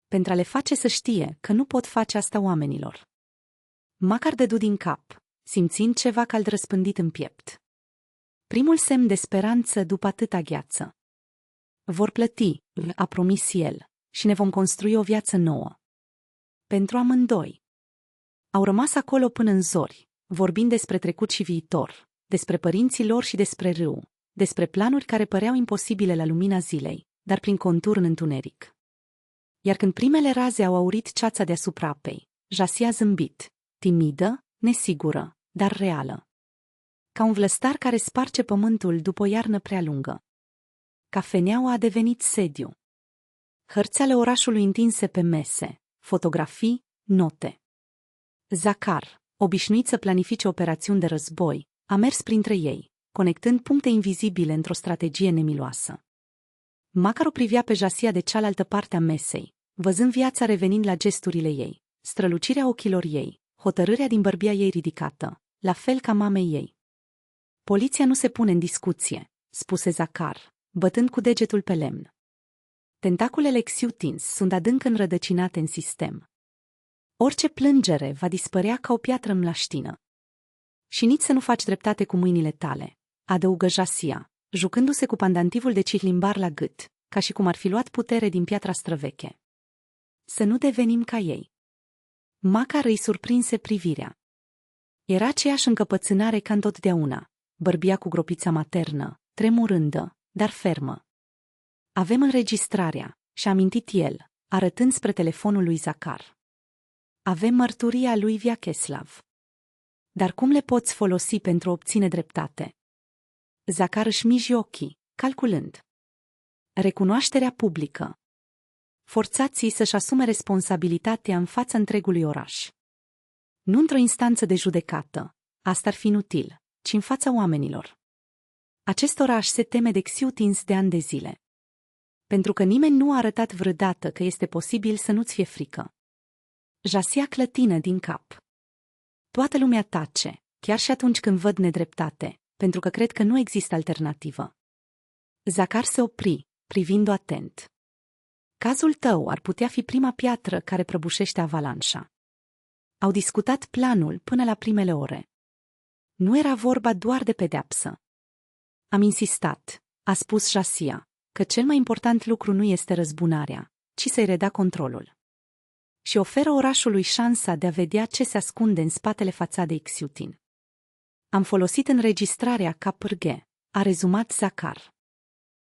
Speaker 1: Pentru a le face să știe că nu pot face asta oamenilor. Macar dădu din cap, simțind ceva cald răspândit în piept. Primul semn de speranță după atâta gheață. Vor plăti, a promis el, și ne vom construi o viață nouă. Pentru amândoi. Au rămas acolo până în zori, vorbind despre trecut și viitor, despre părinții lor și despre râu, despre planuri care păreau imposibile la lumina zilei, dar prin contur în întuneric. Iar când primele raze au aurit ceața deasupra apei, Jasia a zâmbit, timidă, nesigură, dar reală. Ca un vlăstar care sparge pământul după o iarnă prea lungă. Cafeneaua a devenit sediu. Hărțile orașului întinse pe mese, fotografii, note. Zacar, obișnuit să planifice operațiuni de război, a mers printre ei, conectând puncte invizibile într-o strategie nemiloasă. Macar o privea pe Jasia de cealaltă parte a mesei, văzând viața revenind la gesturile ei, strălucirea ochilor ei, hotărârea din bărbia ei ridicată, la fel ca mamei ei. Poliția nu se pune în discuție, spuse Zacar, bătând cu degetul pe lemn. Tentaculele Xiutins sunt adânc înrădăcinate în sistem. Orice plângere va dispărea ca o piatră mlaștină. Și nici să nu faci dreptate cu mâinile tale, adăugă Jasia, jucându-se cu pandantivul de cihlimbar la gât, ca și cum ar fi luat putere din piatra străveche. Să nu devenim ca ei. Macar îi surprinse privirea. Era aceeași încăpățânare ca întotdeauna, bărbia cu gropița maternă, tremurândă, dar fermă. Avem înregistrarea, și-a amintit el, arătând spre telefonul lui Zacar. Avem mărturia lui Vyacheslav. Dar cum le poți folosi pentru a obține dreptate? Zacar își miji ochii, calculând. Recunoașterea publică. Forțații să-și asume responsabilitatea în fața întregului oraș. Nu într-o instanță de judecată, asta ar fi inutil, ci în fața oamenilor. Acest oraș se teme de Xiutins de ani de zile. Pentru că nimeni nu a arătat vreodată că este posibil să nu-ți fie frică. Jasia clătină din cap. Toată lumea tace, chiar și atunci când văd nedreptate, pentru că cred că nu există alternativă. Zacar se opri, privind-o atent. Cazul tău ar putea fi prima piatră care prăbușește avalanșa. Au discutat planul până la primele ore. Nu era vorba doar de pedeapsă. Am insistat, a spus Jasia, că cel mai important lucru nu este răzbunarea, ci să-i reda controlul. Și oferă orașului șansa de a vedea ce se ascunde în spatele fațadei Xiutin. Am folosit înregistrarea ca pârghe, a rezumat Zacar.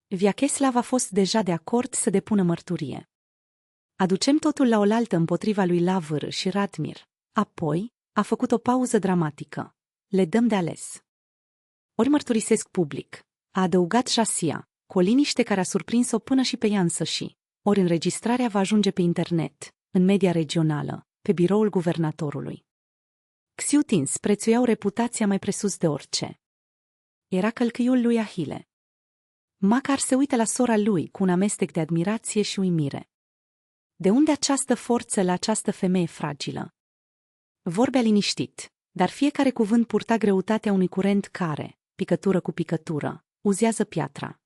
Speaker 1: Vyacheslav a fost deja de acord să depună mărturie. Aducem totul la oaltă împotriva lui Lavr și Radmir. Apoi, a făcut o pauză dramatică. Le dăm de ales. Ori mărturisesc public, a adăugat Jasia, cu o liniște care a surprins-o până și pe ea însăși. Ori înregistrarea va ajunge pe internet, în media regională, pe biroul guvernatorului. Xiutins prețuiau reputația mai presus de orice. Era călcâiul lui Ahile. Macar se uită la sora lui cu un amestec de admirație și uimire. De unde această forță la această femeie fragilă? Vorbea liniștit, dar fiecare cuvânt purta greutatea unui curent care, picătură cu picătură, uzează piatra.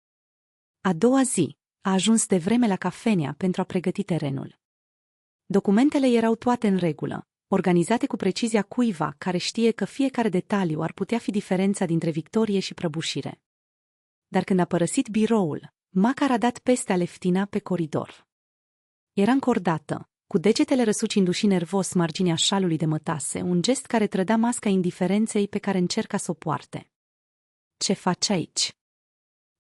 Speaker 1: A doua zi, a ajuns de vreme la cafenea pentru a pregăti terenul. Documentele erau toate în regulă, organizate cu precizia cuiva care știe că fiecare detaliu ar putea fi diferența dintre victorie și prăbușire. Dar când a părăsit biroul, Macar a dat peste a leftina pe coridor. Era încordată, cu degetele răsucindu-și nervos marginea șalului de mătase, un gest care trăda masca indiferenței pe care încerca să o poarte. Ce faci aici?"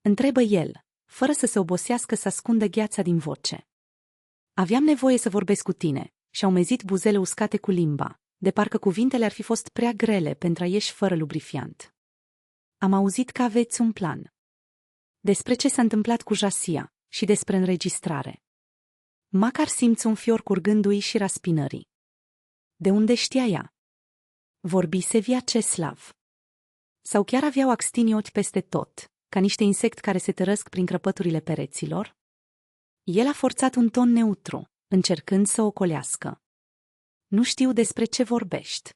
Speaker 1: întrebă el, fără să se obosească să ascundă gheața din voce. Aveam nevoie să vorbesc cu tine, și-au mezit buzele uscate cu limba, de parcă cuvintele ar fi fost prea grele pentru a ieși fără lubrifiant. Am auzit că aveți un plan. despre ce s-a întâmplat cu Jasia și despre înregistrare. Makar simți un fior curgându-i și raspinării. De unde știa ea? Vorbise Vyacheslav. Sau chiar aveau axtinii ochi peste tot, ca niște insecti care se tărăsc prin crăpăturile pereților? El a forțat un ton neutru, încercând să o ocolească. Nu știu despre ce vorbești.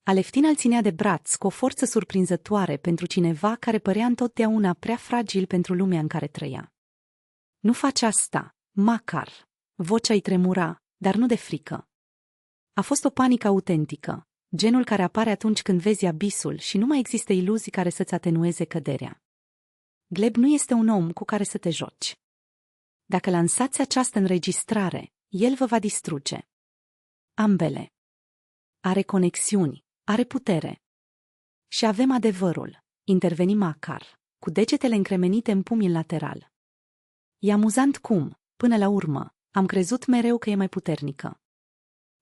Speaker 1: Aleftina îl ținea de braț cu o forță surprinzătoare pentru cineva care părea întotdeauna prea fragil pentru lumea în care trăia. Nu faci asta, Makar. Vocea îi tremura, dar nu de frică. A fost o panică autentică, genul care apare atunci când vezi abisul și nu mai există iluzii care să-ți atenueze căderea. Gleb nu este un om cu care să te joci. Dacă lansați această înregistrare, el vă va distruge. Ambele. Are conexiuni, are putere. Și avem adevărul, interveni Makar, cu degetele încremenite în pumni lateral. E amuzant cum, până la urmă, am crezut mereu că e mai puternică.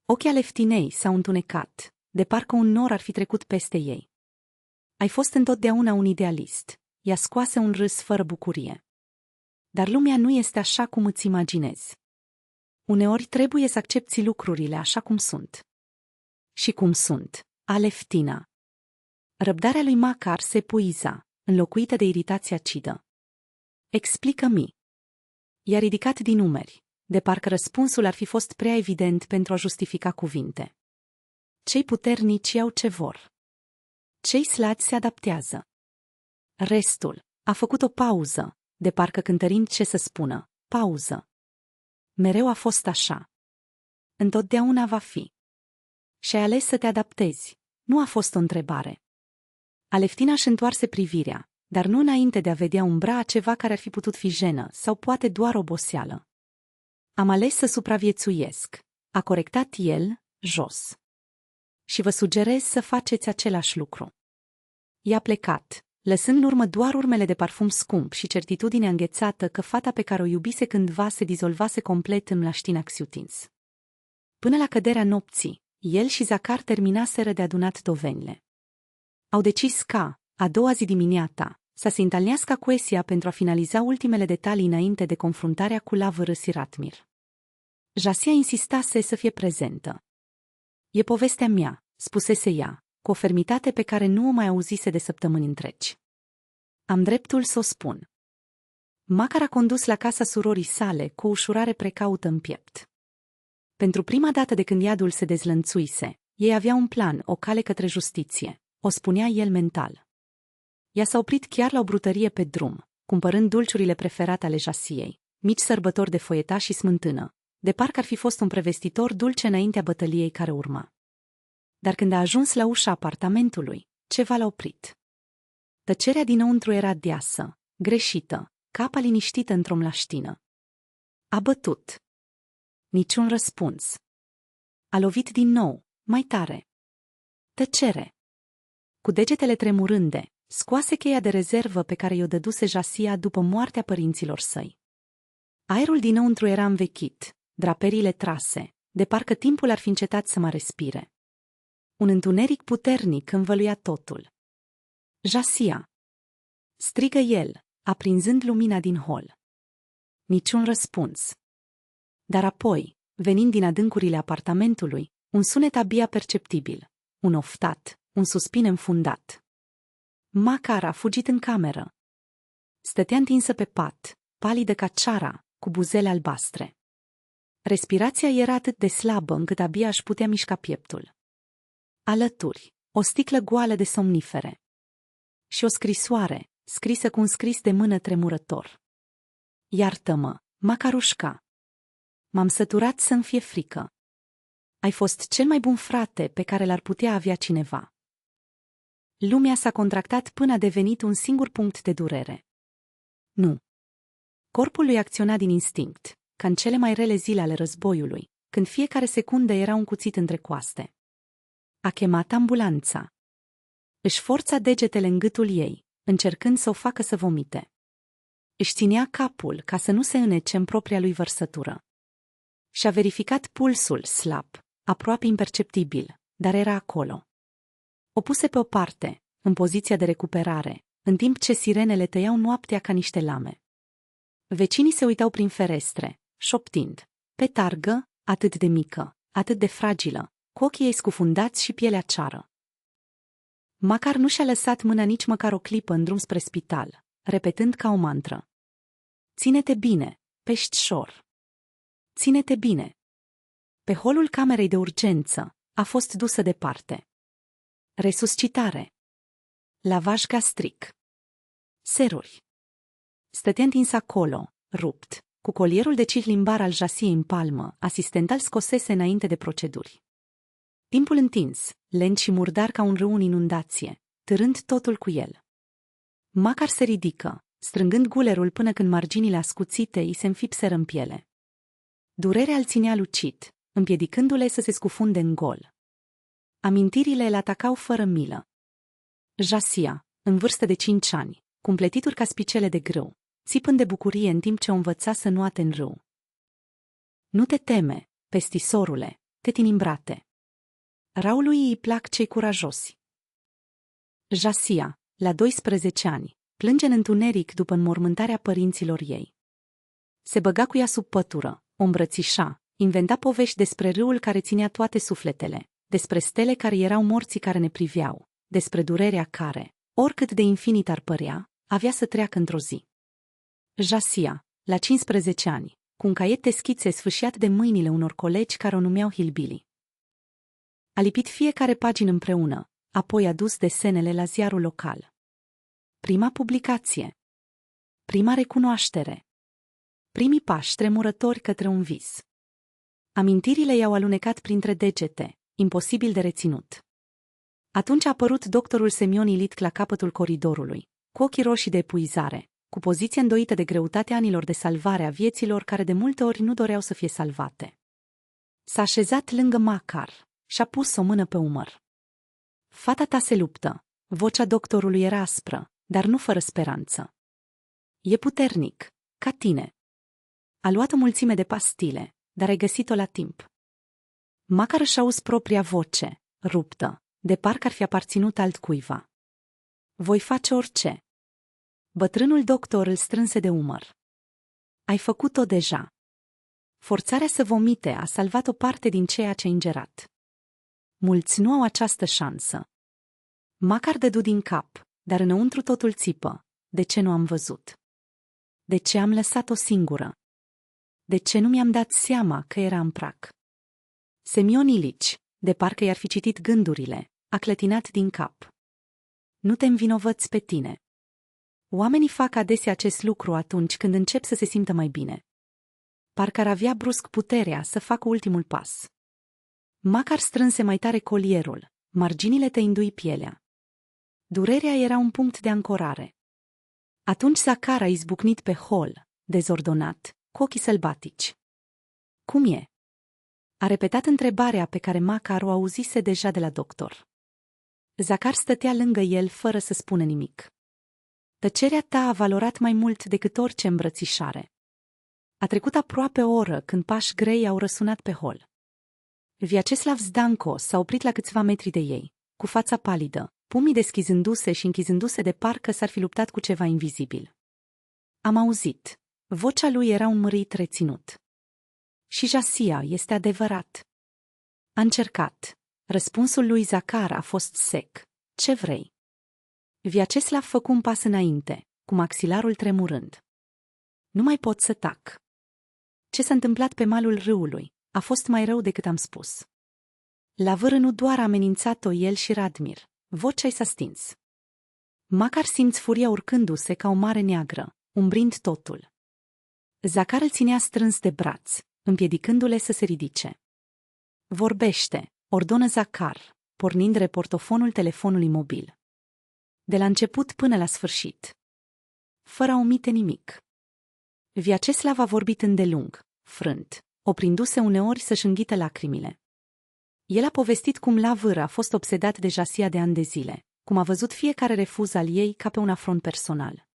Speaker 1: Ochii Aleftinei s-au întunecat, de parcă un nor ar fi trecut peste ei. Ai fost întotdeauna un idealist. Ea scoase un râs fără bucurie. Dar lumea nu este așa cum îți imaginezi. Uneori trebuie să accepti lucrurile așa cum sunt. Și cum sunt, Aleftina. Răbdarea lui Makar se epuiza, înlocuită de iritație acidă. Explică-mi. I-a ridicat din umeri, de parcă răspunsul ar fi fost prea evident pentru a justifica cuvinte. Cei puternici iau ce vor. Cei slabi se adaptează. Restul a făcut o pauză, de parcă cântărind ce să spună, pauză. Mereu a fost așa. Întotdeauna va fi. Și ai ales să te adaptezi. Nu a fost o întrebare. Aleftina își întoarse privirea, dar nu înainte de a vedea umbra ceva care ar fi putut fi jenă sau poate doar oboseală. Am ales să supraviețuiesc, a corectat el, jos. Și vă sugerez să faceți același lucru. I-a plecat, lăsând în urmă doar urmele de parfum scump și certitudinea înghețată că fata pe care o iubise cândva se dizolvase complet în mlaștina Xiutins. Până la căderea nopții, el și Zacar terminaseră de adunat dovenile. Au decis ca, a doua zi dimineața, să se întâlnească cu Esia pentru a finaliza ultimele detalii înainte de confruntarea cu Lavr Siratmir. Jasia insistase să fie prezentă. E povestea mea, spusese ea, cu o fermitate pe care nu o mai auzise de săptămâni întregi. Am dreptul să o spun. Makar a condus la casa surorii sale cu o ușurare precaută în piept. Pentru prima dată de când iadul se dezlănțuise, ei avea un plan, o cale către justiție, o spunea el mental. Ea s-a oprit chiar la o brutărie pe drum, cumpărând dulciurile preferate ale Jasiei, mici sărbători de foietaș și smântână, de parcă ar fi fost un prevestitor dulce înaintea bătăliei care urma. Dar când a ajuns la ușa apartamentului, ceva l-a oprit. Tăcerea dinăuntru era deasă, greșită, capa liniștită într-o mlaștină. A bătut. Niciun răspuns. A lovit din nou, mai tare. Tăcere. Cu degetele tremurânde, scoase cheia de rezervă pe care i-o dăduse Jasia după moartea părinților săi. Aerul dinăuntru era învechit, draperiile trase, de parcă timpul ar fi încetat să mă respire. Un întuneric puternic învăluia totul. Jasia! Strigă el, aprinzând lumina din hol. Niciun răspuns. Dar apoi, venind din adâncurile apartamentului, un sunet abia perceptibil, un oftat, un suspin înfundat. Makar a fugit în cameră. Stătea întinsă pe pat, palidă ca ceara, cu buzele albastre. Respirația era atât de slabă încât abia își putea mișca pieptul. Alături, o sticlă goală de somnifere. Și o scrisoare, scrisă cu un scris de mână tremurător. Iartă-mă, Macarușca. M-am săturat să-mi fie frică. Ai fost cel mai bun frate pe care l-ar putea avea cineva. Lumea s-a contractat până a devenit un singur punct de durere. Nu. Corpul lui acționa din instinct, ca în cele mai rele zile ale războiului, când fiecare secundă era un cuțit între coaste. A chemat ambulanța. Își forța degetele în gâtul ei, încercând să o facă să vomite. Își ținea capul ca să nu se înnece în propria lui vărsătură. Și-a verificat pulsul slab, aproape imperceptibil, dar era acolo. O puse pe o parte, în poziția de recuperare, în timp ce sirenele tăiau noaptea ca niște lame. Vecinii se uitau prin ferestre, șoptind: pe targă, atât de mică, atât de fragilă, cu ochii ei scufundați și pielea ceară. Macar nu și-a lăsat mâna nici măcar o clipă în drum spre spital, repetând ca o mantră: ține-te bine, peștișor! Ține-te bine! Pe holul camerei de urgență a fost dusă departe. Resuscitare. Lavaj gastric. Seruri. Stătea întins acolo, rupt, cu colierul de cihlimbar al Jasiei în palmă, asistental scosese înainte de proceduri. Timpul întins, lent și murdar ca un râu în inundație, târând totul cu el. Macar se ridică, strângând gulerul până când marginile ascuțite îi se înfipseră în piele. Durerea îl ținea lucid, împiedicându-le să se scufunde în gol. Amintirile îl atacau fără milă. Jasia, în vârstă de 5 ani, cu împletituri ca spicele de grâu, țipând de bucurie în timp ce o învăța să nuate în râu. Nu te teme, pestisorule, te tinimbrate. Raului îi plac cei curajosi. Jasia, la 12 ani, plânge în întuneric după înmormântarea părinților ei. Se băga cu ea sub pătură, o îmbrățișa, inventa povești despre râul care ținea toate sufletele, despre stele care erau morții care ne priveau, despre durerea care, oricât de infinit ar părea, avea să treacă într-o zi. Jasia, la 15 ani, cu un caiet de schițe sfâșiat de mâinile unor colegi care o numeau Hillbilly. A lipit fiecare pagină împreună, apoi a dus desenele la ziarul local. Prima publicație. Prima recunoaștere. Primii pași tremurători către un vis. Amintirile i-au alunecat printre degete, imposibil de reținut. Atunci a apărut doctorul Semion Ilit la capătul coridorului, cu ochii roșii de epuizare, cu poziția îndoită de greutatea anilor de salvare a vieților care de multe ori nu doreau să fie salvate. S-a așezat lângă Macar și-a pus o mână pe umăr. Fata ta se luptă. Vocea doctorului era aspră, dar nu fără speranță. E puternic, ca tine. A luat o mulțime de pastile, dar ai găsit-o la timp. Macar își auzi propria voce, ruptă, de parcă ar fi aparținut altcuiva. Voi face orice. Bătrânul doctor îl strânse de umăr. Ai făcut-o deja. Forțarea să vomite a salvat o parte din ceea ce a ingerat. Mulți nu au această șansă. Macar dădu din cap, dar înăuntru totul țipă. De ce nu am văzut? De ce am lăsat-o singură? De ce nu mi-am dat seama că era în prac? Semion Ilici, de parcă i-ar fi citit gândurile, a clătinat din cap. Nu te învinovăți pe tine. Oamenii fac adesea acest lucru atunci când încep să se simtă mai bine. Parcă ar avea brusc puterea să facă ultimul pas. Macar strânse mai tare colierul, marginile tăindui pielea. Durerea era un punct de ancorare. Atunci Zacar a izbucnit pe hol, dezordonat, cu ochii sălbatici. Cum e? A repetat întrebarea pe care Macar o auzise deja de la doctor. Zacar stătea lângă el fără să spună nimic. Tăcerea ta a valorat mai mult decât orice îmbrățișare. A trecut aproape o oră când pași grei au răsunat pe hol. Vyacheslav Zdanko s-a oprit la câțiva metri de ei, cu fața palidă, pumnii deschizându-se și închizându-se de parcă s-ar fi luptat cu ceva invizibil. Am auzit. Vocea lui era un mărit reținut. Și Jasia, este adevărat. A încercat. Răspunsul lui Zacar a fost sec. Ce vrei? Vyacheslav făcu un pas înainte, cu maxilarul tremurând. Nu mai pot să tac. Ce s-a întâmplat pe malul râului a fost mai rău decât am spus. La vâră nu doar a amenințat-o el și Radmir. Vocea i s-a stins. Macar simți furia urcându-se ca o mare neagră, umbrind totul. Zacar îl ținea strâns de braț, împiedicându-le să se ridice. Vorbește, ordonă Zacar, pornind reportofonul telefonului mobil. De la început până la sfârșit. Fără a omite nimic. Vyacheslav a vorbit îndelung, frânt, oprindu-se uneori să-și înghită lacrimile. El a povestit cum Lavâr a fost obsedat de Jasia de ani de zile, cum a văzut fiecare refuz al ei ca pe un afront personal.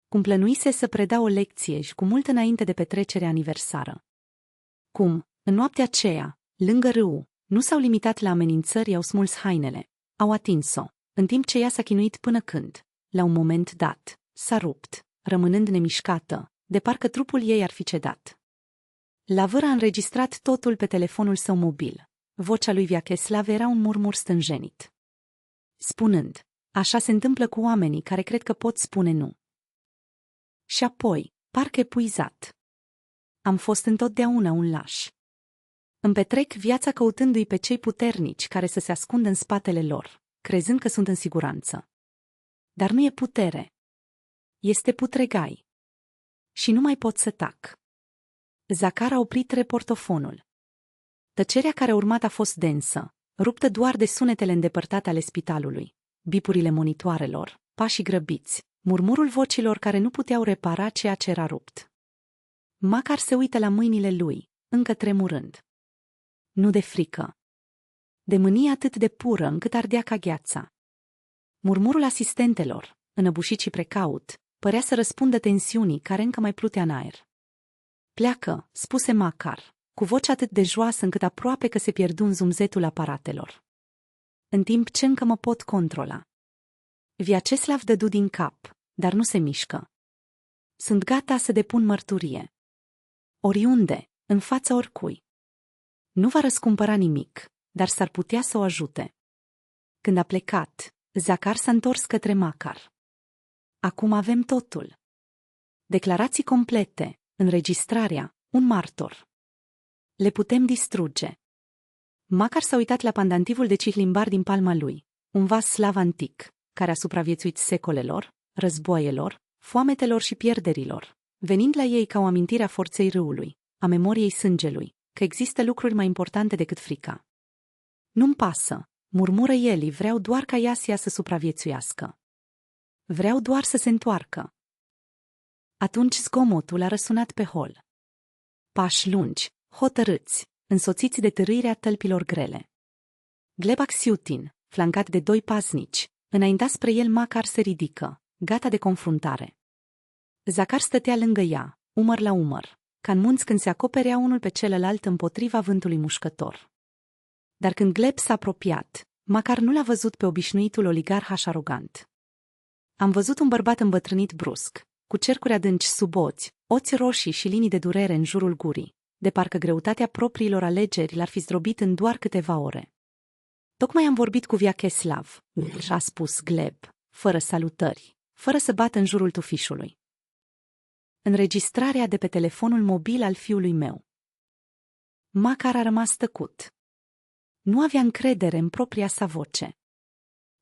Speaker 1: Cum plănuise să predea o lecție și cu mult înainte de petrecerea aniversară. Cum, în noaptea aceea, lângă râu, nu s-au limitat la amenințări, au smuls hainele, au atins-o, în timp ce ea s-a chinuit până când, la un moment dat, s-a rupt, rămânând nemișcată, de parcă trupul ei ar fi cedat. Lavăr a înregistrat totul pe telefonul său mobil. Vocea lui Vyacheslav era un murmur stânjenit, spunând: așa se întâmplă cu oamenii care cred că pot spune nu. Și apoi, parcă epuizat: am fost întotdeauna un laș. Îmi petrec viața căutându-i pe cei puternici care să se ascundă în spatele lor, crezând că sunt în siguranță. Dar nu e putere. Este putregai. Și nu mai pot să tac. Zacar a oprit reportofonul. Tăcerea care a urmat a fost densă, ruptă doar de sunetele îndepărtate ale spitalului, bipurile monitoarelor, pașii grăbiți, murmurul vocilor care nu puteau repara ceea ce era rupt. Makar se uită la mâinile lui, încă tremurând. Nu de frică. De mânie atât de pură încât ardea ca gheața. Murmurul asistentelor, înăbușit și precaut, părea să răspundă tensiunii care încă mai plutea în aer. Pleacă, spuse Makar, cu voce atât de joasă încât aproape că se pierdu în zumzetul aparatelor. În timp ce încă mă pot controla. Vyacheslav dădu din cap, dar nu se mișcă. Sunt gata să depun mărturie. Oriunde, în fața oricui. Nu va răscumpăra nimic, dar s-ar putea să o ajute. Când a plecat, Zacar s-a întors către Makar. Acum avem totul. Declarații complete, înregistrarea, un martor. Le putem distruge. Makar s-a uitat la pandantivul de cihlimbar din palma lui, un vas slav antic, care a supraviețuit secolelor, războaielor, foametelor și pierderilor, venind la ei ca o amintire a forței râului, a memoriei sângelui, că există lucruri mai importante decât frica. Nu-mi pasă, murmură Eli, vreau doar ca Iasia să supraviețuiască. Vreau doar să se întoarcă. Atunci zgomotul a răsunat pe hol. Pași lungi, hotărâți, însoțiți de târâirea tălpilor grele. Gleb Axiutin, flancat de doi paznici, înainta spre el. Makar se ridică, gata de confruntare. Zacar stătea lângă ea, umăr la umăr, ca în munți când se acoperea unul pe celălalt împotriva vântului mușcător. Dar când Gleb s-a apropiat, Makar nu l-a văzut pe obișnuitul oligarh arogant. Am văzut un bărbat îmbătrânit brusc, cu cercuri adânci sub oți roșii și linii de durere în jurul gurii, de parcă greutatea propriilor alegeri l-ar fi zdrobit în doar câteva ore. Tocmai am vorbit cu Vyacheslav, a spus Gleb, fără salutări, fără să bată în jurul tufișului. Înregistrarea de pe telefonul mobil al fiului meu. Makar a rămas tăcut. Nu avea încredere în propria sa voce.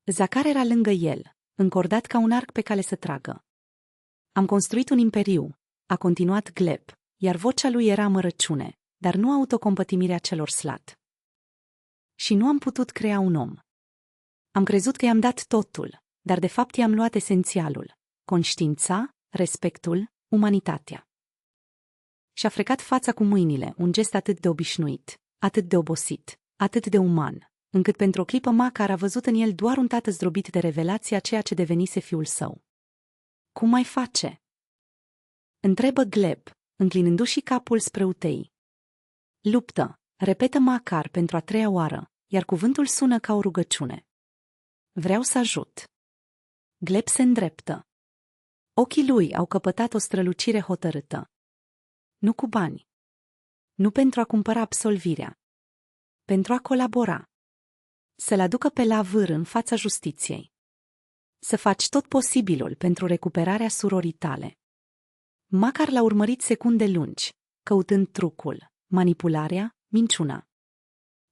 Speaker 1: Zacar era lângă el, încordat ca un arc pe cale să tragă. Am construit un imperiu, a continuat Gleb, iar vocea lui era amărăciune, dar nu autocompătimirea celor slat. Și nu am putut crea un om. Am crezut că i-am dat totul, dar de fapt i-am luat esențialul, conștiința, respectul, umanitatea. Și-a frecat fața cu mâinile, un gest atât de obișnuit, atât de obosit, atât de uman, încât pentru o clipă Makar a văzut în el doar un tată zdrobit de revelația ceea ce devenise fiul său. Cum mai face? Întrebă Gleb, înclinându-și capul spre utei. Luptă, repetă Makar pentru a treia oară, iar cuvântul sună ca o rugăciune. Vreau să ajut. Gleb se îndreptă. Ochii lui au căpătat o strălucire hotărâtă. Nu cu bani. Nu pentru a cumpăra absolvirea. Pentru a colabora. Să-l aducă pe Lavăr în fața justiției. Să faci tot posibilul pentru recuperarea surorii tale. Makar l-a urmărit secunde lungi, căutând trucul, manipularea, minciuna.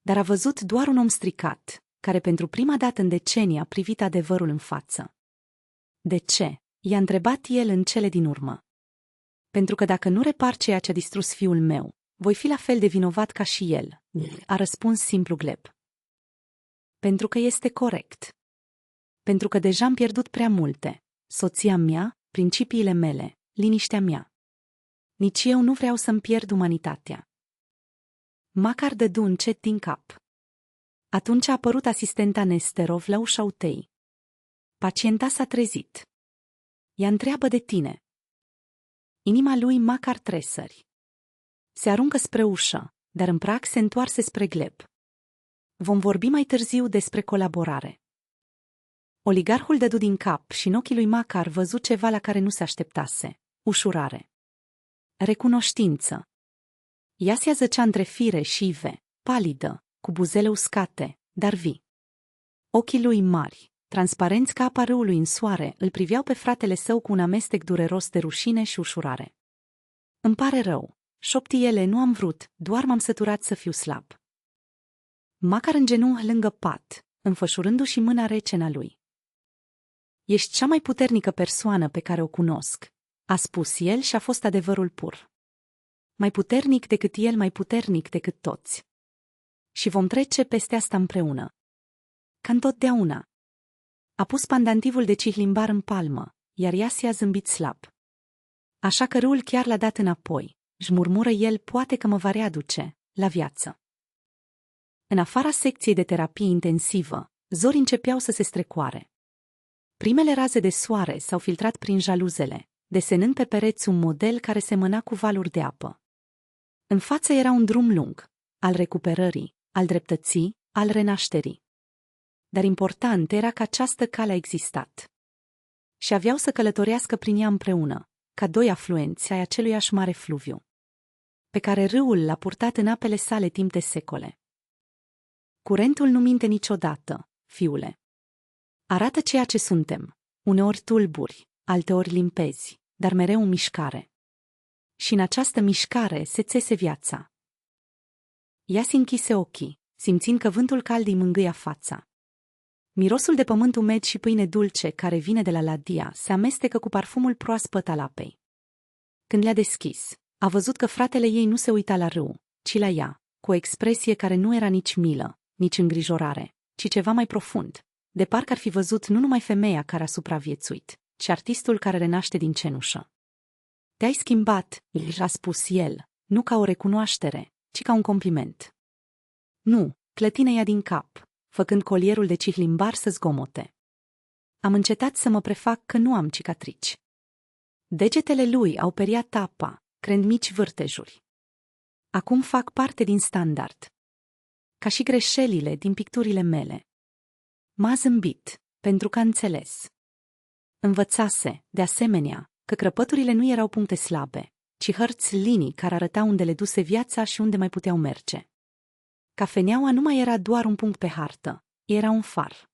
Speaker 1: Dar a văzut doar un om stricat, care pentru prima dată în decenii a privit adevărul în față. De ce? I-a întrebat el în cele din urmă. Pentru că dacă nu repar ceea ce a distrus fiul meu, voi fi la fel de vinovat ca și el, a răspuns simplu Gleb. Pentru că este corect. Pentru că deja am pierdut prea multe, soția mea, principiile mele, liniștea mea. Nici eu nu vreau să-mi pierd umanitatea. Makar dădu încet din cap. Atunci a apărut asistenta Nesterov la ușa utei. Pacienta s-a trezit. Ea întreabă de tine. Inima lui Makar tresări. Se aruncă spre ușă, dar în prag se întoarse spre Gleb. Vom vorbi mai târziu despre colaborare. Oligarhul dădu din cap și în ochii lui Macar văzu ceva la care nu se așteptase. Ușurare. Recunoștință. Iasia zăcea între fire și ive, palidă, cu buzele uscate, dar vii. Ochii lui mari, transparenți ca apa râului în soare, îl priveau pe fratele său cu un amestec dureros de rușine și ușurare. Îmi pare rău, șopti ele, nu am vrut, doar m-am săturat să fiu slab. Macar în genunchi lângă pat, înfășurându-și mâna rece în a lui. Ești cea mai puternică persoană pe care o cunosc, a spus el și a fost adevărul pur. Mai puternic decât el, mai puternic decât toți. Și vom trece peste asta împreună. Ca întotdeauna. A pus pandantivul de cihlimbar în palmă, iar Iasia a zâmbit slab. Așa că râul chiar l-a dat înapoi, își murmură el, poate că mă va readuce la viață. În afara secției de terapie intensivă, zorii începeau să se strecoare. Primele raze de soare s-au filtrat prin jaluzele, desenând pe pereți un model care semăna cu valuri de apă. În față era un drum lung, al recuperării, al dreptății, al renașterii. Dar important era că această cale a existat. Și aveau să călătorească prin ea împreună, ca doi afluenți ai aceluiași mare fluviu, pe care râul l-a purtat în apele sale timp de secole. Curentul nu minte niciodată, fiule. Arată ceea ce suntem, uneori tulburi, alteori limpezi, dar mereu în mișcare. Și în această mișcare se țese viața. Iasia închise ochii, simțind că vântul cald îi mângâia fața. Mirosul de pământ umed și pâine dulce care vine de la Ladia se amestecă cu parfumul proaspăt al apei. Când le-a deschis, a văzut că fratele ei nu se uita la râu, ci la ea, cu o expresie care nu era nici milă, nici îngrijorare, ci ceva mai profund, de parcă ar fi văzut nu numai femeia care a supraviețuit, ci artistul care renaște din cenușă. Te-ai schimbat, i-a spus el, nu ca o recunoaștere, ci ca un compliment. Nu, clătină ea din cap, făcând colierul de cihlimbar să zgomote. Am încetat să mă prefac că nu am cicatrici. Degetele lui au periat apa, creând mici vârtejuri. Acum fac parte din standard. Ca și greșelile din picturile mele. M-a zâmbit, pentru că a înțeles. Învățase, de asemenea, că crăpăturile nu erau puncte slabe, ci hărți linii care arătau unde le duse viața și unde mai puteau merge. Cafeneaua nu mai era doar un punct pe hartă, era un far.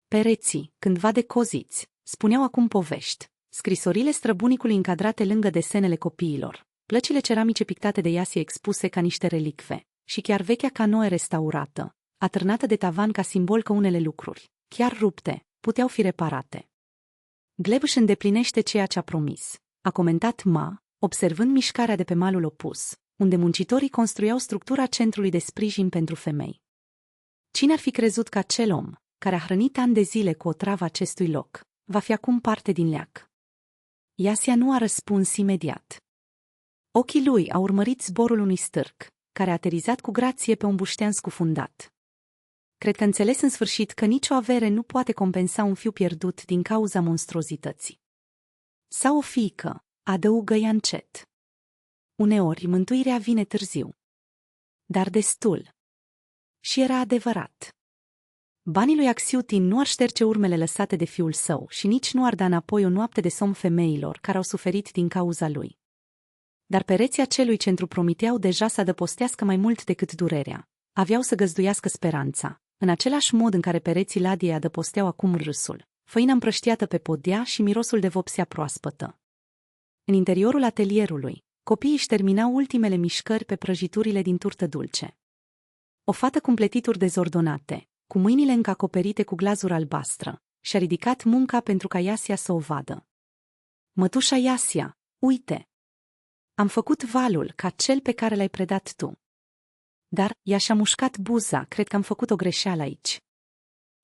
Speaker 1: Pereții, cândva decoziți, spuneau acum povești, scrisorile străbunicului încadrate lângă desenele copiilor, plăcile ceramice pictate de Iasie expuse ca niște relicve, și chiar vechea canoe restaurată, atârnată de tavan ca simbol că unele lucruri, chiar rupte, puteau fi reparate. Gleb își îndeplinește ceea ce a promis, a comentat Ma, observând mișcarea de pe malul opus, unde muncitorii construiau structura centrului de sprijin pentru femei. Cine ar fi crezut că acel om, care a hrănit ani de zile cu otravă acestui loc, va fi acum parte din leac? Iasia nu a răspuns imediat. Ochii lui au urmărit zborul unui stârc, care a aterizat cu grație pe un buștean scufundat. Cred că înțeles în sfârșit că nicio avere nu poate compensa un fiu pierdut din cauza monstruozității. Sau o fiică, adăugă ea încet. Uneori mântuirea vine târziu. Dar destul. Și era adevărat. Banii lui Axiutin nu ar șterge urmele lăsate de fiul său și nici nu ar da înapoi o noapte de somn femeilor care au suferit din cauza lui. Dar pereții acelui centru promiteau deja să adăpostească mai mult decât durerea. Aveau să găzduiască speranța, în același mod în care pereții Ladiei adăposteau acum râsul, făina împrăștiată pe podea și mirosul de vopsea proaspătă. În interiorul atelierului, copiii își terminau ultimele mișcări pe prăjiturile din turtă dulce. O fată cu împletituri dezordonate, cu mâinile încă acoperite cu glazură albastră, și-a ridicat munca pentru ca Iasia să o vadă. Mătușa Iasia, uite! Am făcut valul ca cel pe care l-ai predat tu. Dar ea și-a mușcat buza, cred că am făcut o greșeală aici.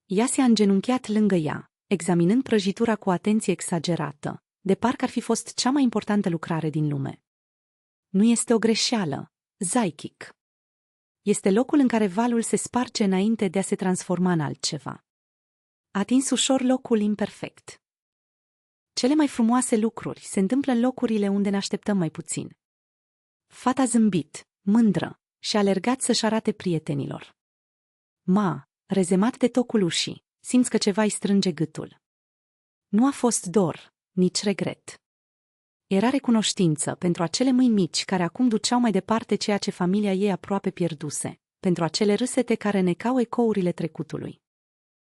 Speaker 1: Iasia a îngenunchiat lângă ea, examinând prăjitura cu atenție exagerată, de parcă ar fi fost cea mai importantă lucrare din lume. Nu este o greșeală, Zaichic. Este locul în care valul se sparge înainte de a se transforma în altceva. A atins ușor locul imperfect. Cele mai frumoase lucruri se întâmplă în locurile unde ne așteptăm mai puțin. Fata a zâmbit, mândră, și a alergat să-și arate prietenilor. Ma, rezemat de tocul ușii, simți că ceva îi strânge gâtul. Nu a fost dor, nici regret. Era recunoștință pentru acele mâini mici care acum duceau mai departe ceea ce familia ei aproape pierduse, pentru acele râsete care necau ecourile trecutului.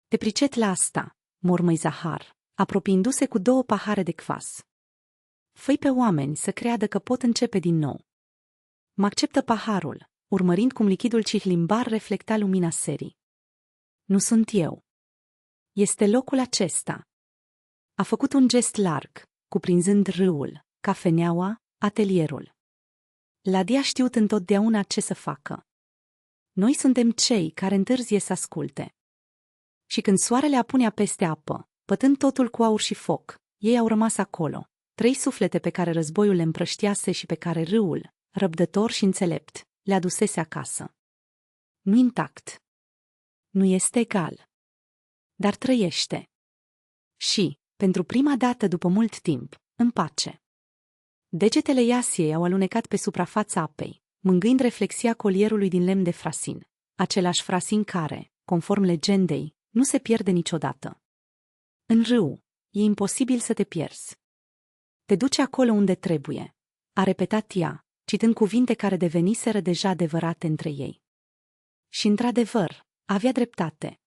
Speaker 1: Te pricet la asta, mormăi Zahar, apropiindu-se cu 2 pahare de cvas. Fă-i pe oameni să creadă că pot începe din nou. Mă acceptă paharul, urmărind cum lichidul cihlimbar reflecta lumina serii. Nu sunt eu. Este locul acesta. A făcut un gest larg, cuprinzând râul, cafeneaua, atelierul. Ladi a știut întotdeauna ce să facă. Noi suntem cei care întârzie să asculte. Și când soarele apunea peste apă, pătând totul cu aur și foc, ei au rămas acolo, 3 suflete pe care războiul le împrăștiase și pe care râul, răbdător și înțelept, le adusese acasă. Nu intact. Nu este egal. Dar trăiește. Și, pentru prima dată după mult timp, în pace. Degetele Iasiei au alunecat pe suprafața apei, mângâind reflexia colierului din lemn de frasin, același frasin care, conform legendei, nu se pierde niciodată. În râu, e imposibil să te pierzi. Te duce acolo unde trebuie, a repetat ea, citând cuvinte care deveniseră deja adevărate între ei. Și într-adevăr, avea dreptate.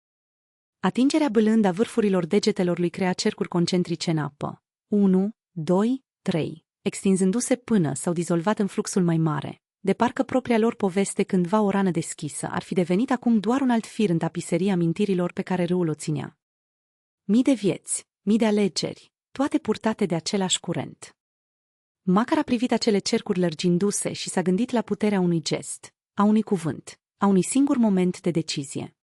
Speaker 1: Atingerea bâlând a vârfurilor degetelor lui crea cercuri concentrice în apă. 1, 2, 3, extinzându-se până s-au dizolvat în fluxul mai mare, de parcă propria lor poveste cândva o rană deschisă ar fi devenit acum doar un alt fir în tapiseria amintirilor pe care râul o ținea. Mii de vieți, mii de alegeri, toate purtate de același curent. Macar a privit acele cercuri lărgindu-se și s-a gândit la puterea unui gest, a unui cuvânt, a unui singur moment de decizie.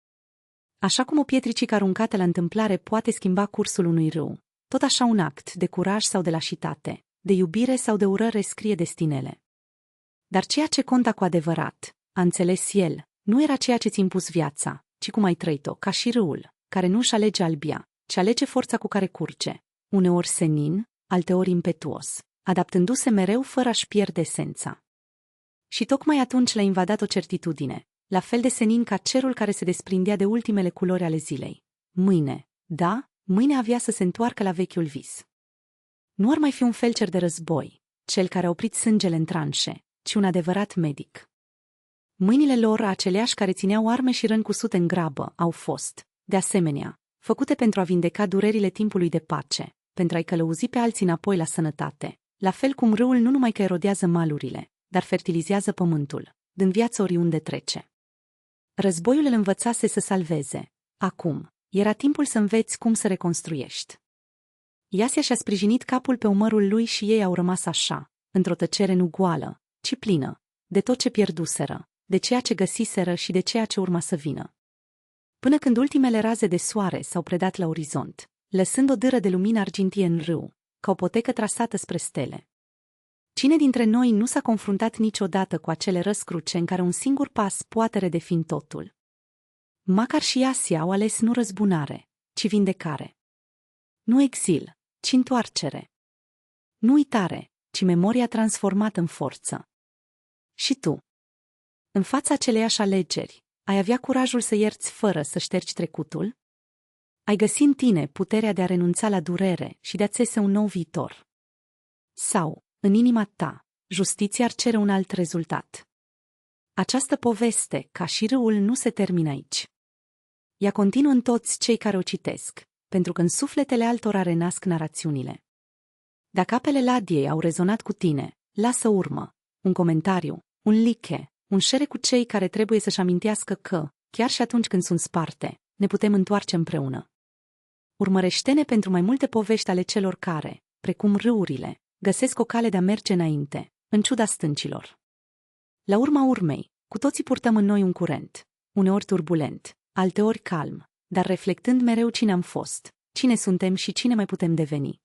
Speaker 1: Așa cum o pietricică aruncată la întâmplare poate schimba cursul unui râu, tot așa un act de curaj sau de lașitate, de iubire sau de urăre scrie destinele. Dar ceea ce conta cu adevărat, a înțeles el, nu era ceea ce ți-a impus viața, ci cum ai trăit-o, ca și râul, care nu își alege albia, ci alege forța cu care curge, uneori senin, alteori impetuos, adaptându-se mereu fără a-și pierde esența. Și tocmai atunci l-a invadat o certitudine, la fel de senin ca cerul care se desprindea de ultimele culori ale zilei. Mâine, da, mâine avea să se întoarcă la vechiul vis. Nu ar mai fi un felcer de război, cel care a oprit sângele în tranșe, ci un adevărat medic. Mâinile lor, aceleași care țineau arme și răni cusute în grabă, au fost, de asemenea, făcute pentru a vindeca durerile timpului de pace, pentru a-i călăuzi pe alții înapoi la sănătate, la fel cum râul nu numai că erodează malurile, dar fertilizează pământul, dând viață oriunde trece. Războiul îl învățase să salveze. Acum, era timpul să înveți cum să reconstruiești. Iasia și-a sprijinit capul pe umărul lui și ei au rămas așa, într-o tăcere nu goală, ci plină, de tot ce pierduseră, de ceea ce găsiseră și de ceea ce urma să vină. Până când ultimele raze de soare s-au predat la orizont, lăsând o dâră de lumină argintie în râu, ca o potecă trasată spre stele. Cine dintre noi nu s-a confruntat niciodată cu acele răscruce în care un singur pas poate redefini totul? Macar și Iasia au ales nu răzbunare, ci vindecare. Nu exil, ci întoarcere. Nu uitare, ci memoria transformată în forță. Și tu? În fața aceleiași alegeri, ai avea curajul să ierți fără să ștergi trecutul? Ai găsi în tine puterea de a renunța la durere și de a țese un nou viitor? Sau, în inima ta, justiția ar cere un alt rezultat? Această poveste, ca și râul, nu se termină aici. Ea continuă în toți cei care o citesc, pentru că în sufletele altora renasc narațiunile. Dacă apele Ladiei au rezonat cu tine, lasă urmă, un comentariu, un like, un share cu cei care trebuie să-și amintească că, chiar și atunci când sunt sparte, ne putem întoarce împreună. Urmărește-ne pentru mai multe povești ale celor care, precum râurile, găsesc o cale de a merge înainte, în ciuda stâncilor. La urma urmei, cu toții purtăm în noi un curent, uneori turbulent, alteori calm, dar reflectând mereu cine am fost, cine suntem și cine mai putem deveni.